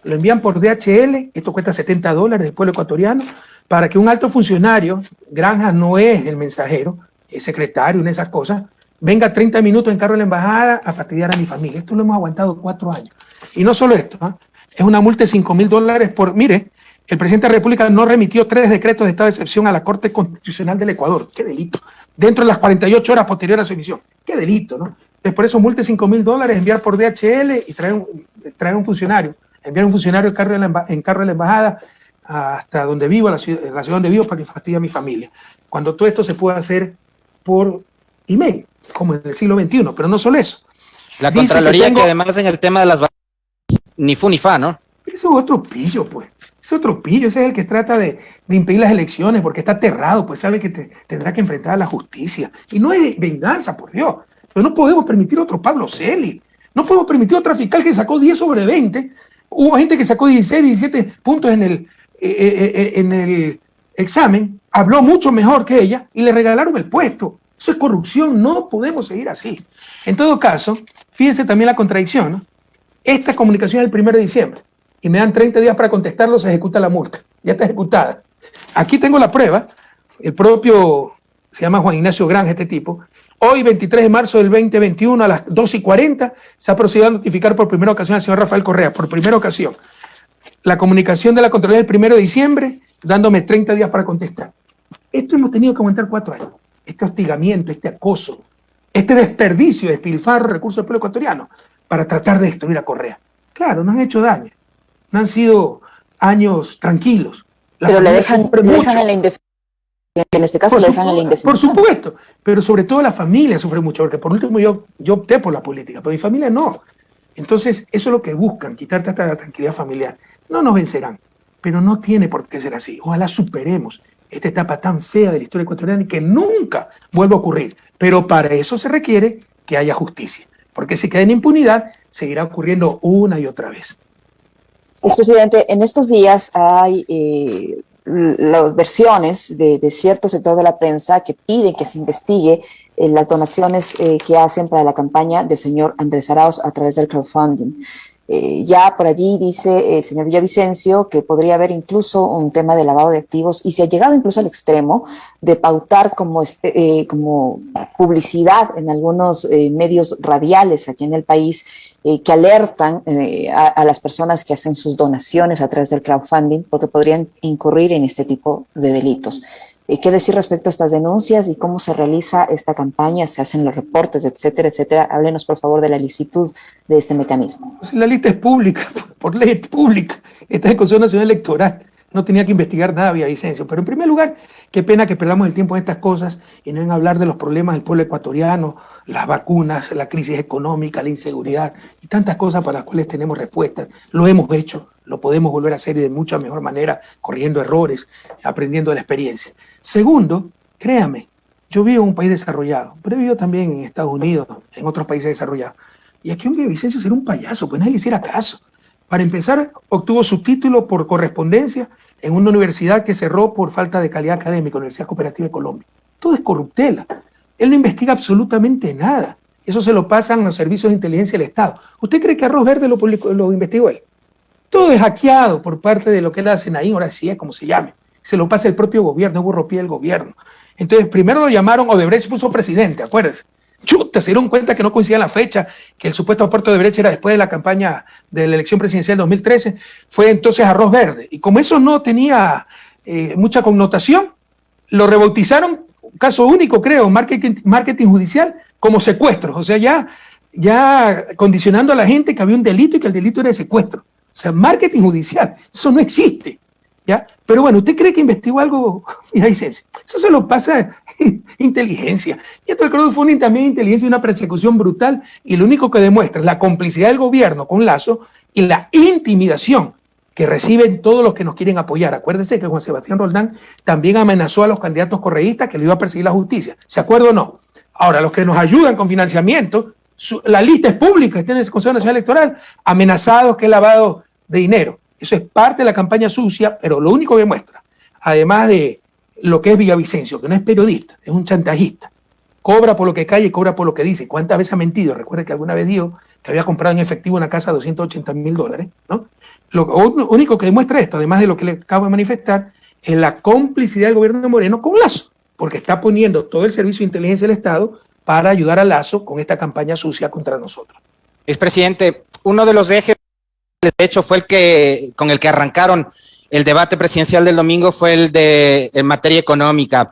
Lo envían por DHL, esto cuesta $70 del pueblo ecuatoriano, para que un alto funcionario, Granja no es el mensajero, es secretario, una de esas cosas, venga 30 minutos en carro de la embajada a fastidiar a mi familia. Esto lo hemos aguantado 4 años. Y no solo esto, ¿eh? Es una multa de $5.000 por... Mire, el presidente de la República no remitió 3 decretos de estado de excepción a la Corte Constitucional del Ecuador. ¡Qué delito! Dentro de las 48 horas posteriores a su emisión. ¡Qué delito!, ¿no? Entonces, por eso multa de $5.000, enviar por DHL y traer un funcionario. Enviar un funcionario en carro de la embajada hasta donde vivo, la ciudad donde vivo, para que fastidie a mi familia. Cuando todo esto se puede hacer por email, como en el siglo XXI, pero no solo eso. La Contraloría que además en el tema de las vacunas, ni fu ni fa, ¿no? Eso es otro pillo, pues. Es otro pillo, ese es el que trata de impedir las elecciones porque está aterrado, pues sabe que tendrá que enfrentar a la justicia. Y no es venganza, por Dios. Pero no podemos permitir otro Pablo Celi. No podemos permitir otro fiscal que sacó 10 sobre 20. Hubo gente que sacó 16, 17 puntos en el examen, habló mucho mejor que ella y le regalaron el puesto. Eso es corrupción, no podemos seguir así. En todo caso, fíjense también la contradicción, ¿no? Esta comunicación es el 1 de diciembre y me dan 30 días para contestarlo, se ejecuta la multa. Ya está ejecutada. Aquí tengo la prueba, el propio, se llama Juan Ignacio Granja, este tipo. Hoy, 23 de marzo del 2021, a las 2:40, se ha procedido a notificar por primera ocasión al señor Rafael Correa, por primera ocasión, la comunicación de la Contraloría del 1 de diciembre, dándome 30 días para contestar. Esto hemos tenido que aguantar 4 años. Este hostigamiento, este acoso, este desperdicio, despilfarro de recursos del pueblo ecuatoriano para tratar de destruir a Correa. Claro, no han hecho daño. No han sido años tranquilos. Pero le dejan en la indefensión. En este caso lo dejan en la indefinición. Por supuesto, pero sobre todo la familia sufre mucho, porque por último yo opté por la política, pero mi familia no. Entonces, eso es lo que buscan, quitarte hasta la tranquilidad familiar. No nos vencerán, pero no tiene por qué ser así. Ojalá superemos esta etapa tan fea de la historia ecuatoriana y que nunca vuelva a ocurrir. Pero para eso se requiere que haya justicia, porque si queda en impunidad, seguirá ocurriendo una y otra vez. Expresidente, en estos días hay las versiones de cierto sector de la prensa que piden que se investigue las donaciones que hacen para la campaña del señor Andrés Arauz a través del crowdfunding. Ya por allí dice el señor Villavicencio que podría haber incluso un tema de lavado de activos y se ha llegado incluso al extremo de pautar como publicidad en algunos medios radiales aquí en el país que alertan a las personas que hacen sus donaciones a través del crowdfunding porque podrían incurrir en este tipo de delitos. ¿Qué decir respecto a estas denuncias y cómo se realiza esta campaña? ¿Se hacen los reportes, etcétera, etcétera? Háblenos, por favor, de la licitud de este mecanismo. La lista es pública, por ley es pública. Está en el Consejo Nacional Electoral. No tenía que investigar nada, Villavicencio. Pero en primer lugar, qué pena que perdamos el tiempo en estas cosas y no en hablar de los problemas del pueblo ecuatoriano, las vacunas, la crisis económica, la inseguridad y tantas cosas para las cuales tenemos respuestas. Lo hemos hecho, lo podemos volver a hacer y de mucha mejor manera, corrigiendo errores, aprendiendo de la experiencia. Segundo, créame, yo vivo en un país desarrollado, pero he vivido también en Estados Unidos, en otros países desarrollados. Y aquí un Villavicencio será un payaso, pues nadie le hiciera caso. Para empezar, obtuvo su título por correspondencia en una universidad que cerró por falta de calidad académica, Universidad Cooperativa de Colombia. Todo es corruptela. Él no investiga absolutamente nada. Eso se lo pasan los servicios de inteligencia del Estado. ¿Usted cree que Arroz Verde lo investigó él? Todo es hackeado por parte de lo que es la Senaín, ahora sí es como se llame. Se lo pasa el propio gobierno, es burropía del gobierno. Entonces, primero lo llamaron, Odebrecht puso presidente, acuérdense. Chuta, se dieron cuenta que no coincidía la fecha, que el supuesto aporte de Odebrecht era después de la campaña de la elección presidencial del 2013, fue entonces Arroz Verde. Y como eso no tenía mucha connotación, lo rebautizaron, caso único creo, marketing judicial, como secuestros. O sea, ya condicionando a la gente que había un delito y que el delito era de secuestro. O sea, marketing judicial, eso no existe. ¿Ya? Pero bueno, ¿usted cree que investigó algo, Villavicencio? Eso se lo pasa inteligencia. Y esto del crowdfunding también es inteligencia y una persecución brutal, y lo único que demuestra es la complicidad del gobierno con Lazo y la intimidación que reciben todos los que nos quieren apoyar. Acuérdense que Juan Sebastián Roldán también amenazó a los candidatos correístas que le iba a perseguir la justicia. ¿Se acuerda o no? Ahora, los que nos ayudan con financiamiento, la lista es pública, está en el Consejo Nacional Electoral, amenazados que es lavado de dinero. Eso es parte de la campaña sucia, pero lo único que muestra, además de lo que es Villavicencio, que no es periodista, es un chantajista, cobra por lo que calla y cobra por lo que dice. ¿Cuántas veces ha mentido? Recuerda que alguna vez dijo que había comprado en efectivo una casa de $280,000, ¿no? Lo único que demuestra esto, además de lo que le acabo de manifestar, es la complicidad del gobierno de Moreno con Lazo, porque está poniendo todo el servicio de inteligencia del Estado para ayudar a Lazo con esta campaña sucia contra nosotros. Expresidente, uno de los ejes, de hecho, fue con el que arrancaron el debate presidencial del domingo, fue el de en materia económica.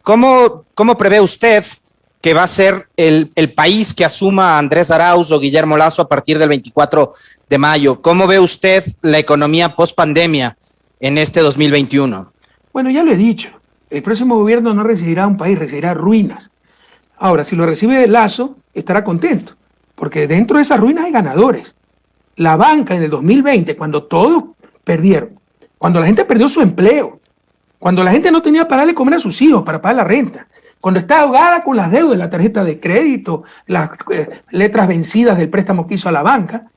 ¿Cómo prevé usted que va a ser el país que asuma Andrés Arauz o Guillermo Lazo a partir del 24 de mayo? ¿Cómo ve usted la economía post-pandemia en este 2021? Bueno, ya lo he dicho, el próximo gobierno no recibirá un país, recibirá ruinas. Ahora, si lo recibe Lazo, estará contento, porque dentro de esas ruinas hay ganadores. La banca en el 2020, cuando todos perdieron, cuando la gente perdió su empleo, cuando la gente no tenía para darle comer a sus hijos, para pagar la renta, cuando está ahogada con las deudas, la tarjeta de crédito, las letras vencidas del préstamo que hizo a la banca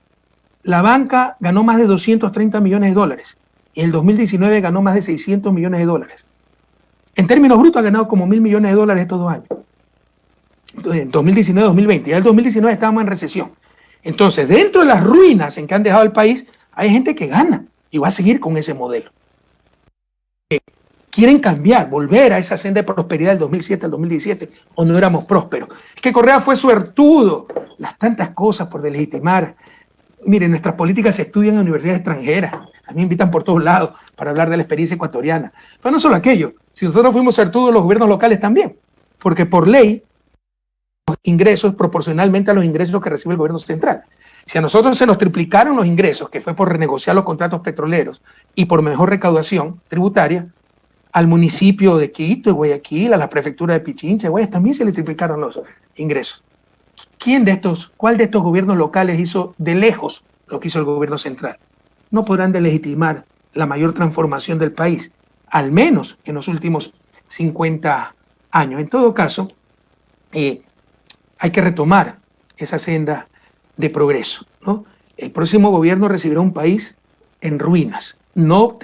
ganó más de $230 millones y en el 2019 ganó más de $600 millones. En términos brutos ha ganado como $1.000 millones estos 2 años. Entonces, en 2019-2020, ya el 2019 estábamos en recesión. Entonces, dentro de las ruinas en que han dejado el país, hay gente que gana y va a seguir con ese modelo. Quieren cambiar, volver a esa senda de prosperidad del 2007 al 2017, o no éramos prósperos. Es que Correa fue suertudo, las tantas cosas por delegitimar. Miren, nuestras políticas se estudian en universidades extranjeras, a mí me invitan por todos lados para hablar de la experiencia ecuatoriana. Pero no solo aquello, si nosotros fuimos suertudos, los gobiernos locales también, porque por ley, los ingresos proporcionalmente a los ingresos que recibe el gobierno central. Si a nosotros se nos triplicaron los ingresos, que fue por renegociar los contratos petroleros y por mejor recaudación tributaria, al municipio de Quito, de Guayaquil, a la prefectura de Pichincha, Guayas, también se le triplicaron los ingresos. ¿Cuál de estos gobiernos locales hizo de lejos lo que hizo el gobierno central? No podrán delegitimar la mayor transformación del país, al menos en los últimos 50 años. En todo caso, hay que retomar esa senda de progreso, ¿no? El próximo gobierno recibirá un país en ruinas. No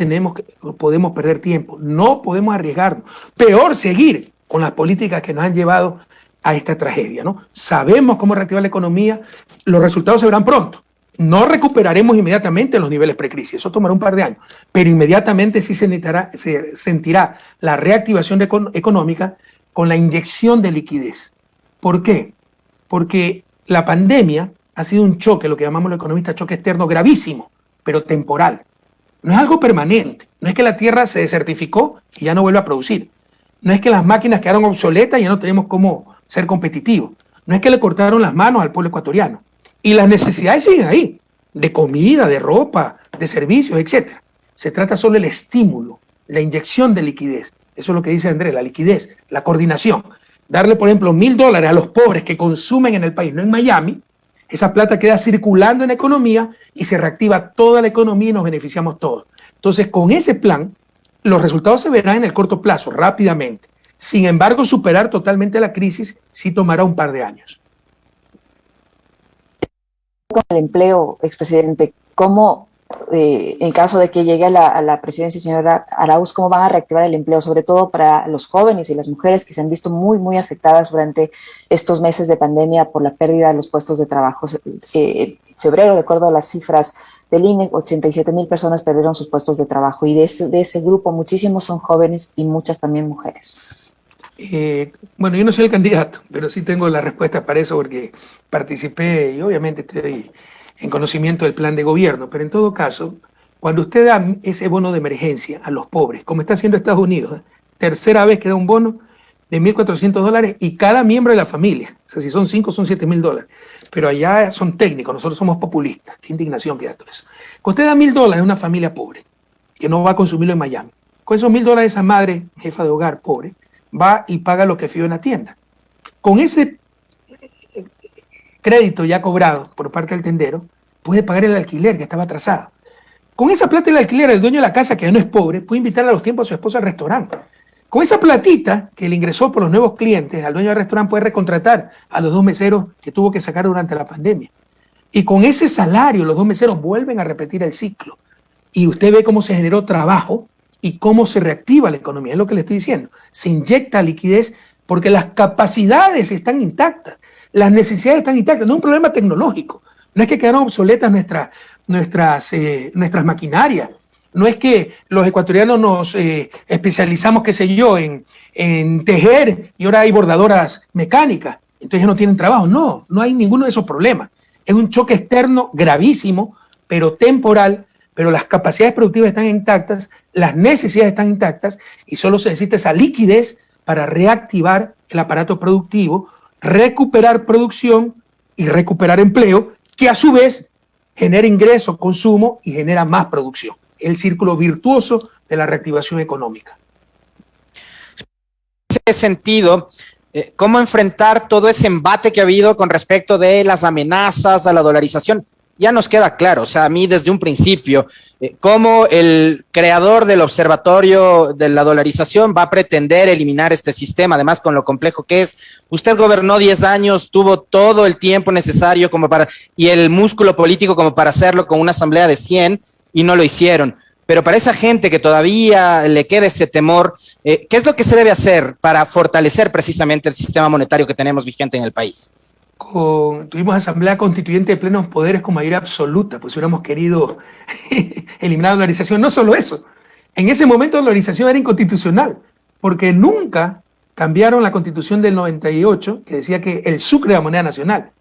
podemos perder tiempo, no podemos arriesgarnos. Peor seguir con las políticas que nos han llevado a esta tragedia, ¿no? Sabemos cómo reactivar la economía, los resultados se verán pronto. No recuperaremos inmediatamente los niveles precrisis, eso tomará un par de años, pero inmediatamente sí se sentirá la reactivación económica con la inyección de liquidez. ¿Por qué? Porque la pandemia ha sido un choque, lo que llamamos los economistas choque externo, gravísimo, pero temporal. No es algo permanente, no es que la tierra se desertificó y ya no vuelve a producir, no es que las máquinas quedaron obsoletas y ya no tenemos cómo ser competitivos, no es que le cortaron las manos al pueblo ecuatoriano. Y las necesidades siguen ahí, de comida, de ropa, de servicios, etc. Se trata solo del estímulo, la inyección de liquidez. Eso es lo que dice Andrés, la liquidez, la coordinación. Darle, por ejemplo, $1.000 a los pobres que consumen en el país, no en Miami, esa plata queda circulando en la economía y se reactiva toda la economía y nos beneficiamos todos. Entonces, con ese plan, los resultados se verán en el corto plazo, rápidamente. Sin embargo, superar totalmente la crisis sí tomará un par de años. Con el empleo, expresidente, ¿cómo, en caso de que llegue a la presidencia, señora Arauz, cómo van a reactivar el empleo, sobre todo para los jóvenes y las mujeres que se han visto muy, muy afectadas durante estos meses de pandemia por la pérdida de los puestos de trabajo? En febrero, de acuerdo a las cifras del INE, 87,000 personas perdieron sus puestos de trabajo y de ese grupo muchísimos son jóvenes y muchas también mujeres. Bueno, yo no soy el candidato, pero sí tengo la respuesta para eso porque participé y obviamente estoy en conocimiento del plan de gobierno, pero en todo caso, cuando usted da ese bono de emergencia a los pobres, como está haciendo Estados Unidos, tercera vez que da un bono de $1.400 y cada miembro de la familia, o sea, si son 5 son $7,000, pero allá son técnicos, nosotros somos populistas, qué indignación que da todo eso. Cuando usted da $1.000 a una familia pobre, que no va a consumirlo en Miami, con esos $1.000 esa madre, jefa de hogar pobre, va y paga lo que fió en la tienda. Con ese crédito ya cobrado por parte del tendero, puede pagar el alquiler que estaba atrasado. Con esa plata del alquiler, el dueño de la casa, que no es pobre, puede invitar a los tiempos a su esposa al restaurante. Con esa platita que le ingresó por los nuevos clientes, al dueño del restaurante puede recontratar a los 2 meseros que tuvo que sacar durante la pandemia. Y con ese salario, los 2 meseros vuelven a repetir el ciclo. Y usted ve cómo se generó trabajo y cómo se reactiva la economía, es lo que le estoy diciendo. Se inyecta liquidez porque las capacidades están intactas, las necesidades están intactas, no es un problema tecnológico, no es que quedaron obsoletas nuestras maquinarias, no es que los ecuatorianos nos especializamos, qué sé yo, en tejer y ahora hay bordadoras mecánicas, entonces ya no tienen trabajo, no hay ninguno de esos problemas, es un choque externo gravísimo, pero temporal, pero las capacidades productivas están intactas, las necesidades están intactas y solo se necesita esa liquidez para reactivar el aparato productivo, recuperar producción y recuperar empleo, que a su vez genera ingreso, consumo y genera más producción. El círculo virtuoso de la reactivación económica. En ese sentido, ¿cómo enfrentar todo ese embate que ha habido con respecto de las amenazas a la dolarización? Ya nos queda claro, o sea, a mí desde un principio, cómo el creador del observatorio de la dolarización va a pretender eliminar este sistema, además con lo complejo que es. Usted gobernó 10 años, tuvo todo el tiempo necesario y el músculo político como para hacerlo con una asamblea de 100 y no lo hicieron. Pero para esa gente que todavía le queda ese temor, ¿qué es lo que se debe hacer para fortalecer precisamente el sistema monetario que tenemos vigente en el país? Tuvimos asamblea constituyente de plenos poderes con mayoría absoluta, pues hubiéramos querido eliminar la dolarización. No solo eso, en ese momento la dolarización era inconstitucional, porque nunca cambiaron la constitución del 98, que decía que el sucre era moneda nacional.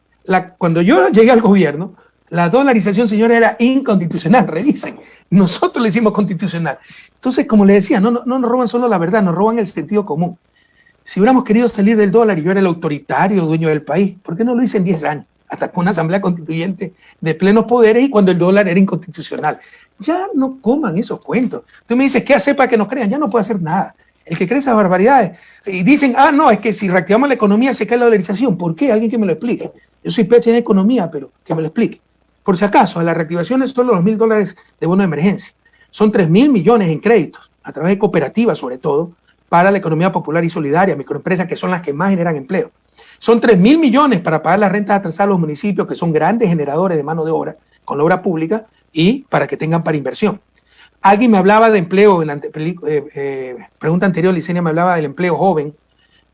Cuando yo llegué al gobierno, la dolarización, señora, era inconstitucional, revisen. Nosotros le hicimos constitucional. Entonces, como le decía, no nos roban solo la verdad, nos roban el sentido común. Si hubiéramos querido salir del dólar y yo era el autoritario dueño del país, ¿por qué no lo hice en 10 años? atacó una asamblea constituyente de plenos poderes y cuando el dólar era inconstitucional. Ya no coman esos cuentos. Tú me dices, ¿qué hacer para que nos crean? Ya no puede hacer nada. El que cree esas barbaridades. Y dicen, no, es que si reactivamos la economía se cae la dolarización. ¿Por qué? Alguien que me lo explique. Yo soy PhD en economía, pero que me lo explique. Por si acaso, a la reactivación es solo los $1.000 de bono de emergencia. Son 3.000 millones en créditos, a través de cooperativas sobre todo, para la economía popular y solidaria, microempresas que son las que más generan empleo. Son 3.000 millones para pagar las rentas atrasadas a los municipios, que son grandes generadores de mano de obra, con la obra pública, y para que tengan para inversión. Alguien me hablaba de empleo, en la pregunta anterior, Licenia me hablaba del empleo joven.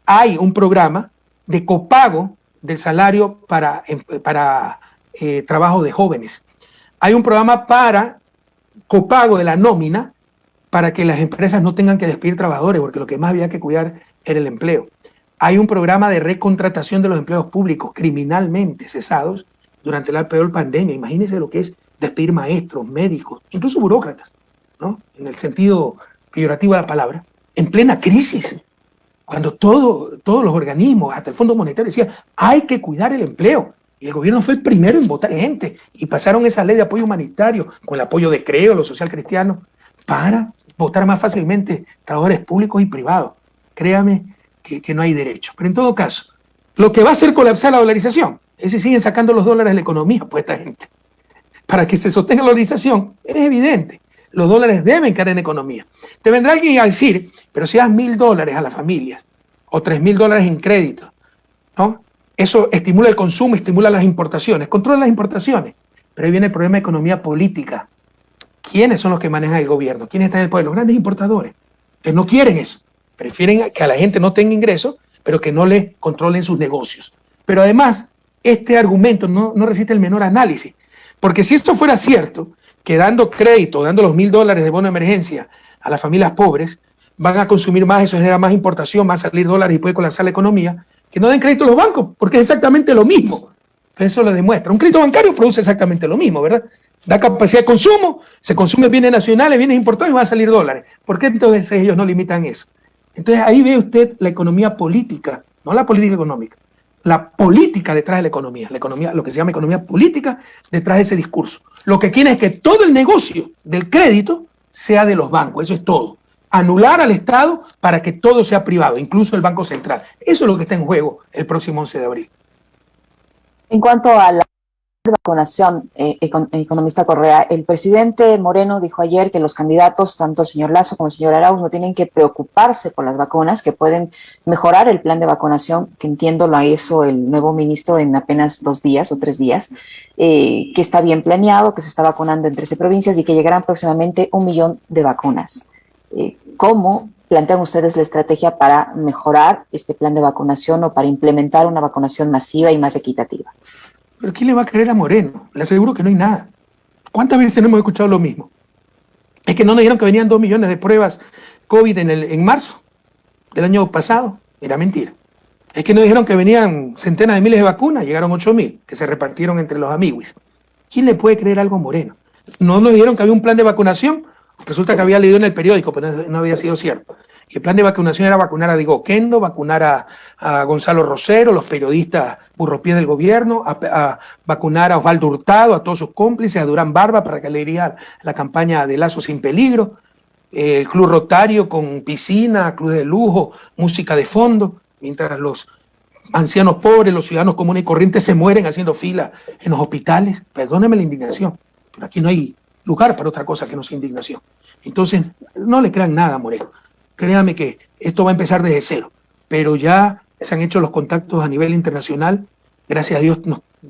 Hay un programa de copago del salario para trabajo de jóvenes. Hay un programa para copago de la nómina para que las empresas no tengan que despedir trabajadores, porque lo que más había que cuidar era el empleo. Hay un programa de recontratación de los empleos públicos criminalmente cesados durante la peor pandemia. Imagínense lo que es despedir maestros, médicos, incluso burócratas, ¿no? En el sentido peyorativo de la palabra, en plena crisis, cuando todos los organismos, hasta el Fondo Monetario, decían hay que cuidar el empleo. Y el gobierno fue el primero en votar gente y pasaron esa ley de apoyo humanitario con el apoyo de Creo, los social cristianos, para votar más fácilmente trabajadores públicos y privados. Créame que no hay derecho. Pero en todo caso, lo que va a hacer colapsar la dolarización es si siguen sacando los dólares de la economía, pues esta gente. Para que se sostenga la dolarización, es evidente. Los dólares deben caer en economía. Te vendrá alguien a decir, pero si das $1.000 a las familias o $3.000 en crédito, ¿no? Eso estimula el consumo, estimula las importaciones, controla las importaciones. Pero ahí viene el problema de economía política. ¿Quiénes son los que manejan el gobierno? ¿Quiénes están en el poder? Los grandes importadores. Que no quieren eso. Prefieren que a la gente no tenga ingresos, pero que no le controlen sus negocios. Pero además, este argumento no resiste el menor análisis. Porque si esto fuera cierto, que dando crédito, dando los $1.000 de bono de emergencia a las familias pobres, van a consumir más, eso genera más importación, más salir dólares y puede colapsar la economía, que no den crédito a los bancos, porque es exactamente lo mismo. Eso lo demuestra. Un crédito bancario produce exactamente lo mismo, ¿verdad? Da capacidad de consumo, se consume bienes nacionales, bienes importados y van a salir dólares. ¿Por qué entonces ellos no limitan eso? Entonces ahí ve usted la economía política, no la política económica, la política detrás de la economía, lo que se llama economía política detrás de ese discurso. Lo que quiere es que todo el negocio del crédito sea de los bancos, eso es todo. Anular al Estado para que todo sea privado, incluso el Banco Central. Eso es lo que está en juego el próximo 11 de abril. En cuanto a la vacunación, economista Correa, el presidente Moreno dijo ayer que los candidatos, tanto el señor Lasso como el señor Arauz, no tienen que preocuparse por las vacunas, que pueden mejorar el plan de vacunación, que entiendo lo hizo el nuevo ministro en apenas 2 días o 3 días, que está bien planeado, que se está vacunando en 13 provincias y que llegarán próximamente 1 millón de vacunas. ¿Cómo plantean ustedes la estrategia para mejorar este plan de vacunación o para implementar una vacunación masiva y más equitativa? ¿Pero quién le va a creer a Moreno? Le aseguro que no hay nada. ¿Cuántas veces no hemos escuchado lo mismo? Es que no nos dijeron que venían 2 millones de pruebas COVID en marzo del año pasado. Era mentira. Es que nos dijeron que venían centenas de miles de vacunas, llegaron 8.000, que se repartieron entre los amiguis. ¿Quién le puede creer algo a Moreno? No nos dijeron que había un plan de vacunación. Resulta que había leído en el periódico, pero no había sido cierto. Y el plan de vacunación era vacunar a Diego Kendo, vacunar a Gonzalo Rosero, los periodistas burropiés del gobierno, a vacunar a Osvaldo Hurtado, a todos sus cómplices, a Durán Barba para que le diera la campaña de Lazo sin peligro, el Club Rotario con piscina, club de lujo, música de fondo, mientras los ancianos pobres, los ciudadanos comunes y corrientes se mueren haciendo fila en los hospitales. Perdóneme la indignación, pero aquí no hay lugar para otra cosa que no sea indignación. Entonces, no le crean nada a Moreno. Créame que esto va a empezar desde cero, pero ya se han hecho los contactos a nivel internacional. Gracias a Dios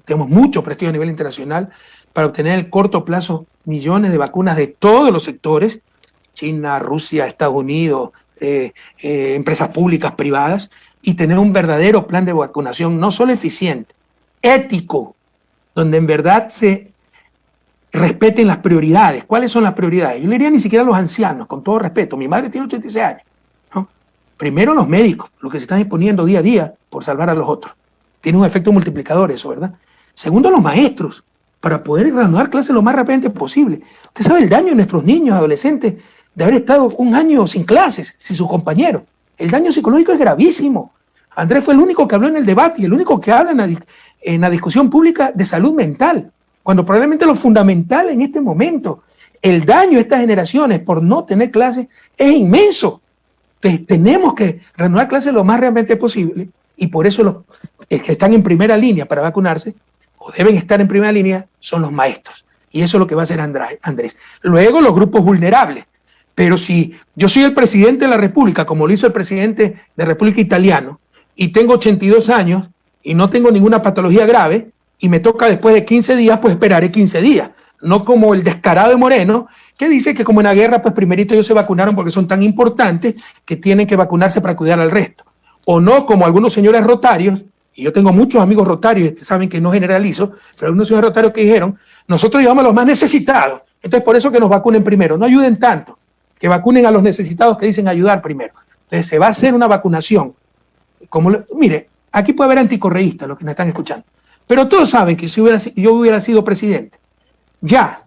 tenemos mucho prestigio a nivel internacional para obtener en corto plazo millones de vacunas de todos los sectores, China, Rusia, Estados Unidos, empresas públicas, privadas, y tener un verdadero plan de vacunación no solo eficiente, ético, donde en verdad se respeten las prioridades. ¿Cuáles son las prioridades? Yo le diría ni siquiera a los ancianos, con todo respeto. Mi madre tiene 86 años. ¿No? Primero los médicos, los que se están exponiendo día a día por salvar a los otros. Tiene un efecto multiplicador eso, ¿verdad? Segundo, los maestros, para poder reanudar clases lo más rápidamente posible. Usted sabe el daño de nuestros niños, adolescentes, de haber estado 1 año sin clases, sin sus compañeros. El daño psicológico es gravísimo. Andrés fue el único que habló en el debate y el único que habla en la discusión pública de salud mental, cuando probablemente lo fundamental en este momento, el daño a estas generaciones por no tener clases es inmenso. Entonces tenemos que reanudar clases lo más realmente posible y por eso los que están en primera línea para vacunarse o deben estar en primera línea son los maestros. Y eso es lo que va a hacer Andrés. Luego los grupos vulnerables. Pero si yo soy el presidente de la República, como lo hizo el presidente de la República italiano, y tengo 82 años y no tengo ninguna patología grave, y me toca después de 15 días, pues esperaré 15 días. No como el descarado de Moreno, que dice que como en la guerra, pues primerito ellos se vacunaron porque son tan importantes que tienen que vacunarse para cuidar al resto. O no como algunos señores rotarios, y yo tengo muchos amigos rotarios, saben que no generalizo, pero algunos señores rotarios que dijeron, nosotros llevamos a los más necesitados, entonces por eso que nos vacunen primero, no ayuden tanto, que vacunen a los necesitados que dicen ayudar primero. Entonces se va a hacer una vacunación. Mire, aquí puede haber anticorreístas, los que me están escuchando, pero todos saben que si yo hubiera sido presidente, ya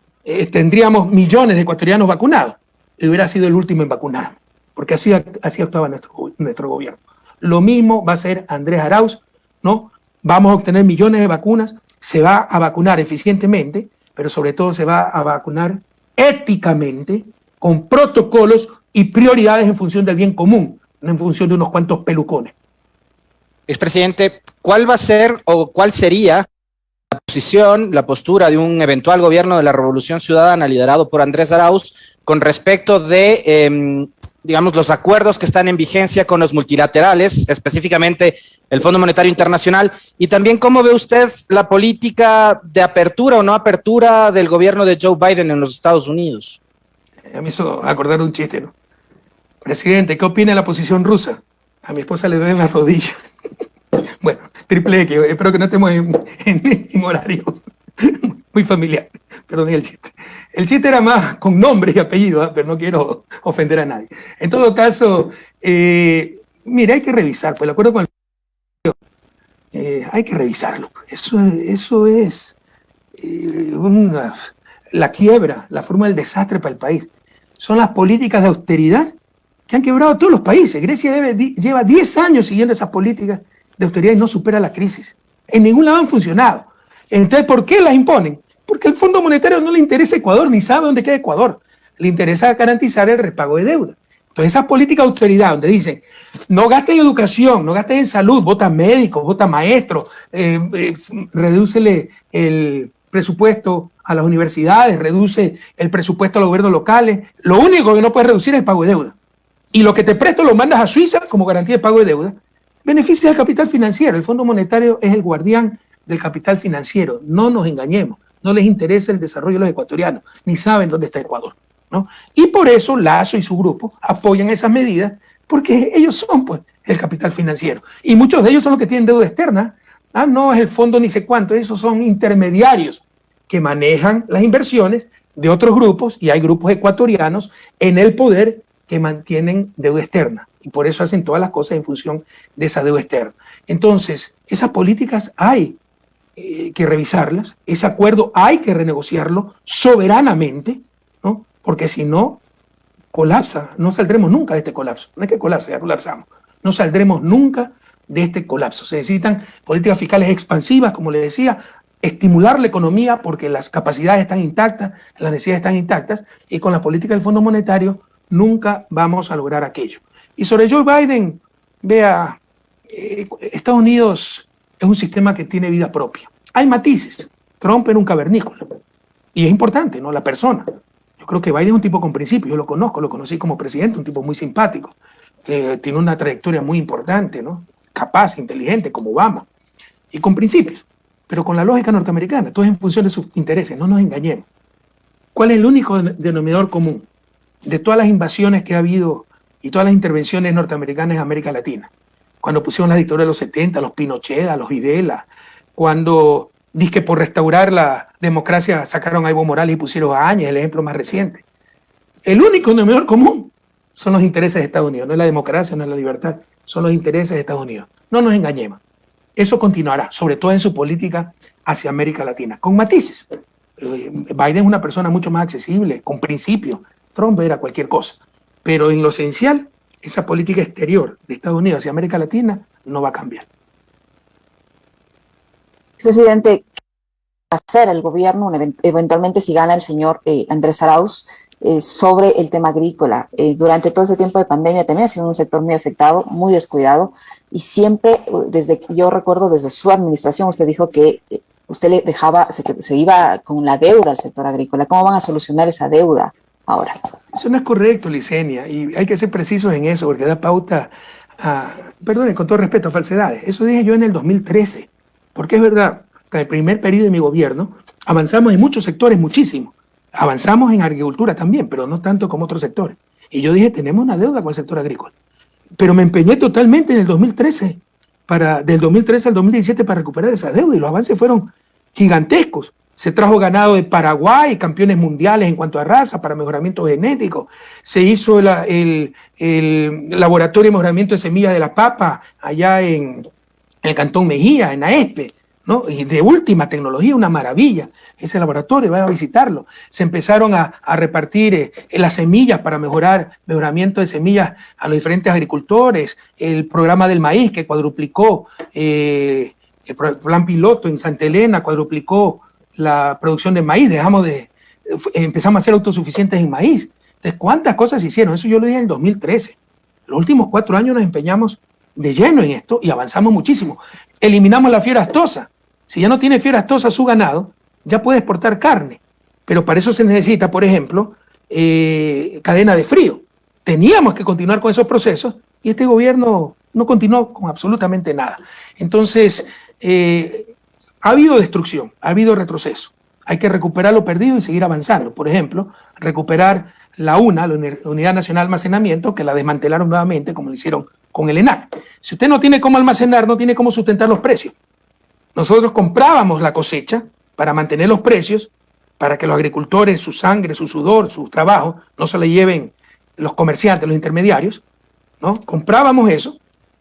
tendríamos millones de ecuatorianos vacunados y hubiera sido el último en vacunar, porque así actuaba nuestro gobierno. Lo mismo va a hacer Andrés Arauz, ¿no? Vamos a obtener millones de vacunas, se va a vacunar eficientemente, pero sobre todo se va a vacunar éticamente, con protocolos y prioridades en función del bien común, no en función de unos cuantos pelucones. Expresidente, ¿cuál va a ser o cuál sería la posición, la postura de un eventual gobierno de la Revolución Ciudadana liderado por Andrés Arauz con respecto de, digamos, los acuerdos que están en vigencia con los multilaterales, específicamente el Fondo Monetario Internacional, y también cómo ve usted la política de apertura o no apertura del gobierno de Joe Biden en los Estados Unidos? Me hizo acordar un chiste, ¿no? Presidente, ¿qué opina de la posición rusa? A mi esposa le duelen las rodillas. Bueno, triple X, espero que no estemos en horario muy familiar. Perdón el chiste. El chiste era más con nombre y apellido, ¿eh? Pero no quiero ofender a nadie. En todo caso, mira, hay que revisar, pues el acuerdo con el... hay que revisarlo. Eso es la quiebra, la forma del desastre para el país. Son las políticas de austeridad que han quebrado a todos los países. Grecia lleva 10 años siguiendo esas políticas de austeridad y no supera la crisis. En ningún lado han funcionado. Entonces, ¿por qué las imponen? Porque al Fondo Monetario no le interesa Ecuador, ni sabe dónde queda Ecuador. Le interesa garantizar el repago de deuda. Entonces, esa política de austeridad, donde dicen, no gasten en educación, no gasten en salud, vota médicos, vota maestros, redúcele el presupuesto a las universidades, reduce el presupuesto a los gobiernos locales. Lo único que no puedes reducir es el pago de deuda. Y lo que te presto lo mandas a Suiza como garantía de pago de deuda. Beneficia al capital financiero. El Fondo Monetario es el guardián del capital financiero. No nos engañemos. No les interesa el desarrollo de los ecuatorianos, ni saben dónde está Ecuador, ¿no? Y por eso Lazo y su grupo apoyan esas medidas, porque ellos son, pues, el capital financiero. Y muchos de ellos son los que tienen deuda externa. No es el fondo ni sé cuánto, esos son intermediarios que manejan las inversiones de otros grupos, y hay grupos ecuatorianos en el poder que mantienen deuda externa. Y por eso hacen todas las cosas en función de esa deuda externa. Entonces, esas políticas hay que revisarlas, ese acuerdo hay que renegociarlo soberanamente, ¿no? Porque si no, colapsa, no saldremos nunca de este colapso. No es que colapse, ya colapsamos. No saldremos nunca de este colapso. Se necesitan políticas fiscales expansivas, como les decía, estimular la economía porque las capacidades están intactas, las necesidades están intactas, y con la política del Fondo Monetario nunca vamos a lograr aquello. Y sobre Joe Biden, vea, Estados Unidos es un sistema que tiene vida propia. Hay matices. Trump era un cavernícola. Y es importante, ¿no? La persona. Yo creo que Biden es un tipo con principios. Yo lo conozco, lo conocí como presidente, un tipo muy simpático, que tiene una trayectoria muy importante, ¿no? Capaz, inteligente, como Obama. Y con principios. Pero con la lógica norteamericana. Todo es en función de sus intereses. No nos engañemos. ¿Cuál es el único denominador común de todas las invasiones que ha habido y todas las intervenciones norteamericanas en América Latina? Cuando pusieron la dictadura de los 70, los Pinochet, los Videla, cuando dizque por restaurar la democracia sacaron a Evo Morales y pusieron a Áñez, el ejemplo más reciente. El único denominador común son los intereses de Estados Unidos, no es la democracia, no es la libertad, son los intereses de Estados Unidos. No nos engañemos. Eso continuará, sobre todo en su política hacia América Latina, con matices. Biden es una persona mucho más accesible, con principios. Trump era cualquier cosa. Pero en lo esencial, esa política exterior de Estados Unidos hacia América Latina no va a cambiar. Presidente, ¿qué va a hacer el gobierno eventualmente si gana el señor Andrés Arauz sobre el tema agrícola? Durante todo ese tiempo de pandemia también ha sido un sector muy afectado, muy descuidado, y siempre, yo recuerdo desde su administración, usted dijo que usted le dejaba, se iba con la deuda al sector agrícola. ¿Cómo van a solucionar esa deuda ahora? Eso no es correcto, Licenia, y hay que ser precisos en eso, porque da pauta a, perdone, con todo respeto, a falsedades. Eso dije yo en el 2013, porque es verdad que en el primer periodo de mi gobierno avanzamos en muchos sectores, muchísimo. Avanzamos en agricultura también, pero no tanto como otros sectores. Y yo dije, tenemos una deuda con el sector agrícola. Pero me empeñé totalmente en el 2013, del 2013 al 2017 para recuperar esa deuda, y los avances fueron gigantescos. Se trajo ganado de Paraguay, campeones mundiales en cuanto a raza, para mejoramiento genético. Se hizo el laboratorio de mejoramiento de semillas de la papa allá en el Cantón Mejía, en AESPE, ¿no? Y de última tecnología, una maravilla. Ese laboratorio, vayan a visitarlo. Se empezaron a repartir las semillas para mejoramiento de semillas a los diferentes agricultores. El programa del maíz que cuadruplicó, el plan piloto en Santa Elena cuadruplicó la producción de maíz. Empezamos a ser autosuficientes en maíz. Entonces, ¿cuántas cosas se hicieron? Eso yo lo dije en el 2013. Los últimos 4 años nos empeñamos de lleno en esto y avanzamos muchísimo. Eliminamos la fiebre aftosa. Si ya no tiene fiebre aftosa su ganado, ya puede exportar carne. Pero para eso se necesita, por ejemplo, cadena de frío. Teníamos que continuar con esos procesos y este gobierno no continuó con absolutamente nada. Entonces, ha habido destrucción, ha habido retroceso. Hay que recuperar lo perdido y seguir avanzando. Por ejemplo, recuperar la Unidad Nacional de Almacenamiento, que la desmantelaron nuevamente, como lo hicieron con el ENAC. Si usted no tiene cómo almacenar, no tiene cómo sustentar los precios. Nosotros comprábamos la cosecha para mantener los precios, para que los agricultores, su sangre, su sudor, su trabajo, no se le lleven los comerciantes, los intermediarios, ¿no? Comprábamos eso,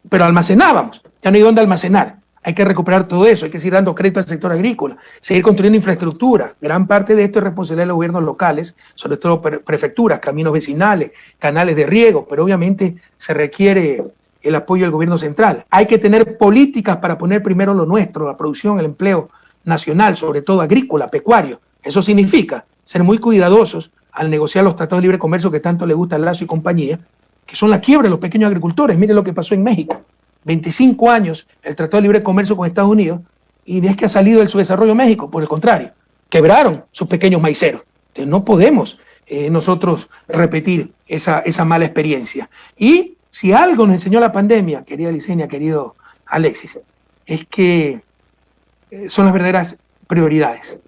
pero almacenábamos. Ya no hay dónde almacenar. Hay que recuperar todo eso, hay que seguir dando crédito al sector agrícola, seguir construyendo infraestructura. Gran parte de esto es responsabilidad de los gobiernos locales, sobre todo prefecturas, caminos vecinales, canales de riego, pero obviamente se requiere el apoyo del gobierno central. Hay que tener políticas para poner primero lo nuestro, la producción, el empleo nacional, sobre todo agrícola, pecuario. Eso significa ser muy cuidadosos al negociar los tratados de libre comercio que tanto le gusta a Lazo y compañía, que son la quiebra de los pequeños agricultores. Miren lo que pasó en México. 25 años el Tratado de Libre Comercio con Estados Unidos, y es que ha salido del subdesarrollo México, por el contrario, quebraron sus pequeños maiceros. Entonces no podemos nosotros repetir esa mala experiencia. Y si algo nos enseñó la pandemia, querida Licenia, querido Alexis, es que son las verdaderas prioridades.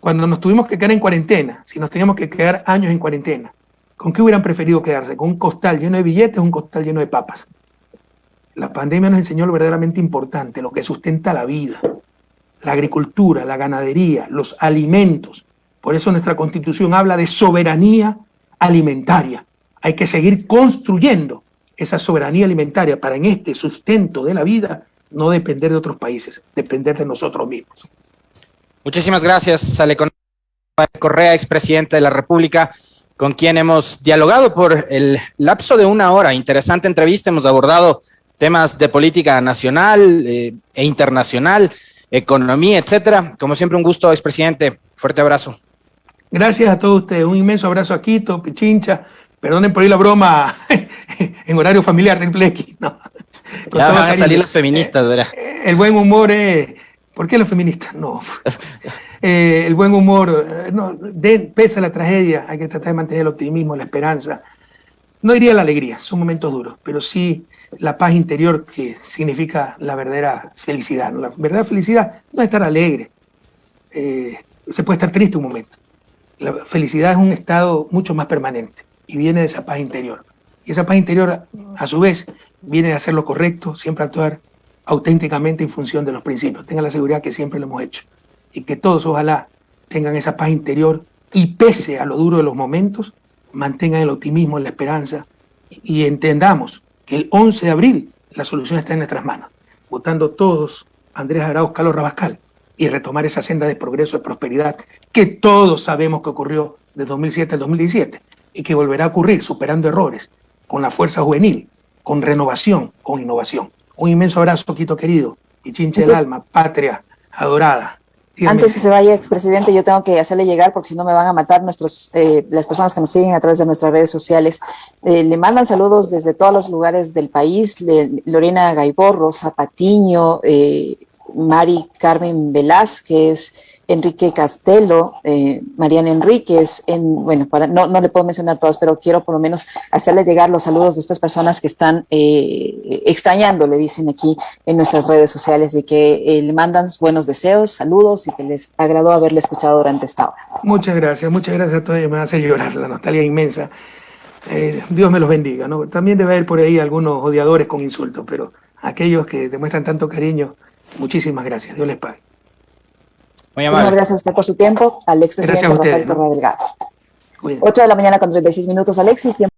Cuando nos tuvimos que quedar en cuarentena, si nos teníamos que quedar años en cuarentena, ¿con qué hubieran preferido quedarse? ¿Con un costal lleno de billetes o un costal lleno de papas? La pandemia nos enseñó lo verdaderamente importante, lo que sustenta la vida, la agricultura, la ganadería, los alimentos. Por eso nuestra Constitución habla de soberanía alimentaria. Hay que seguir construyendo esa soberanía alimentaria para en este sustento de la vida no depender de otros países, depender de nosotros mismos. Muchísimas gracias, Sale Correa, expresidente de la República, con quien hemos dialogado por el lapso de 1 hora. Interesante entrevista, hemos abordado temas de política nacional e internacional, economía, etcétera. Como siempre, un gusto, expresidente. Fuerte abrazo. Gracias a todos ustedes. Un inmenso abrazo a Quito, Pichincha. Perdonen por ahí la broma en horario familiar, triple X. No. Ya van a salir las feministas, ¿verdad? El buen humor es... ¿Por qué los feministas? No. El buen humor, pese a la tragedia, hay que tratar de mantener el optimismo, la esperanza. No diría la alegría, son momentos duros, pero sí la paz interior, que significa la verdadera felicidad, ¿no? La verdadera felicidad no es estar alegre, se puede estar triste un momento. La felicidad es un estado mucho más permanente y viene de esa paz interior. Y esa paz interior, a su vez, viene de hacer lo correcto, siempre actuar auténticamente en función de los principios. Tengan la seguridad que siempre lo hemos hecho y que todos ojalá tengan esa paz interior y pese a lo duro de los momentos, mantengan el optimismo, la esperanza y entendamos que el 11 de abril la solución está en nuestras manos, votando todos Andrés Arauz, Carlos Rabascal y retomar esa senda de progreso, de prosperidad que todos sabemos que ocurrió de 2007 al 2017 y que volverá a ocurrir superando errores, con la fuerza juvenil, con renovación, con innovación. Un inmenso abrazo, Quito querido, Pichincha del alma, patria, adorada. Dígame. Antes que se vaya, expresidente, yo tengo que hacerle llegar, porque si no me van a matar las personas que nos siguen a través de nuestras redes sociales. Le mandan saludos desde todos los lugares del país. Lorena Gaibor, Rosa Patiño, Mari Carmen Velázquez, Enrique Castelo, Mariana Enríquez, bueno, no le puedo mencionar todos, pero quiero por lo menos hacerle llegar los saludos de estas personas que están extrañando, le dicen aquí en nuestras redes sociales, y que le mandan buenos deseos, saludos, y que les agradó haberle escuchado durante esta hora. Muchas gracias a todos. Me hace llorar la nostalgia inmensa. Dios me los bendiga, ¿no? También debe haber por ahí algunos odiadores con insultos, pero aquellos que demuestran tanto cariño, muchísimas gracias. Dios les pague. Muy Muchísimas amable. gracias a usted por su tiempo, al expresidente Gracias a ustedes, Rafael Correa Delgado. Cuídense. 8 de la mañana con 36 minutos, Alexis.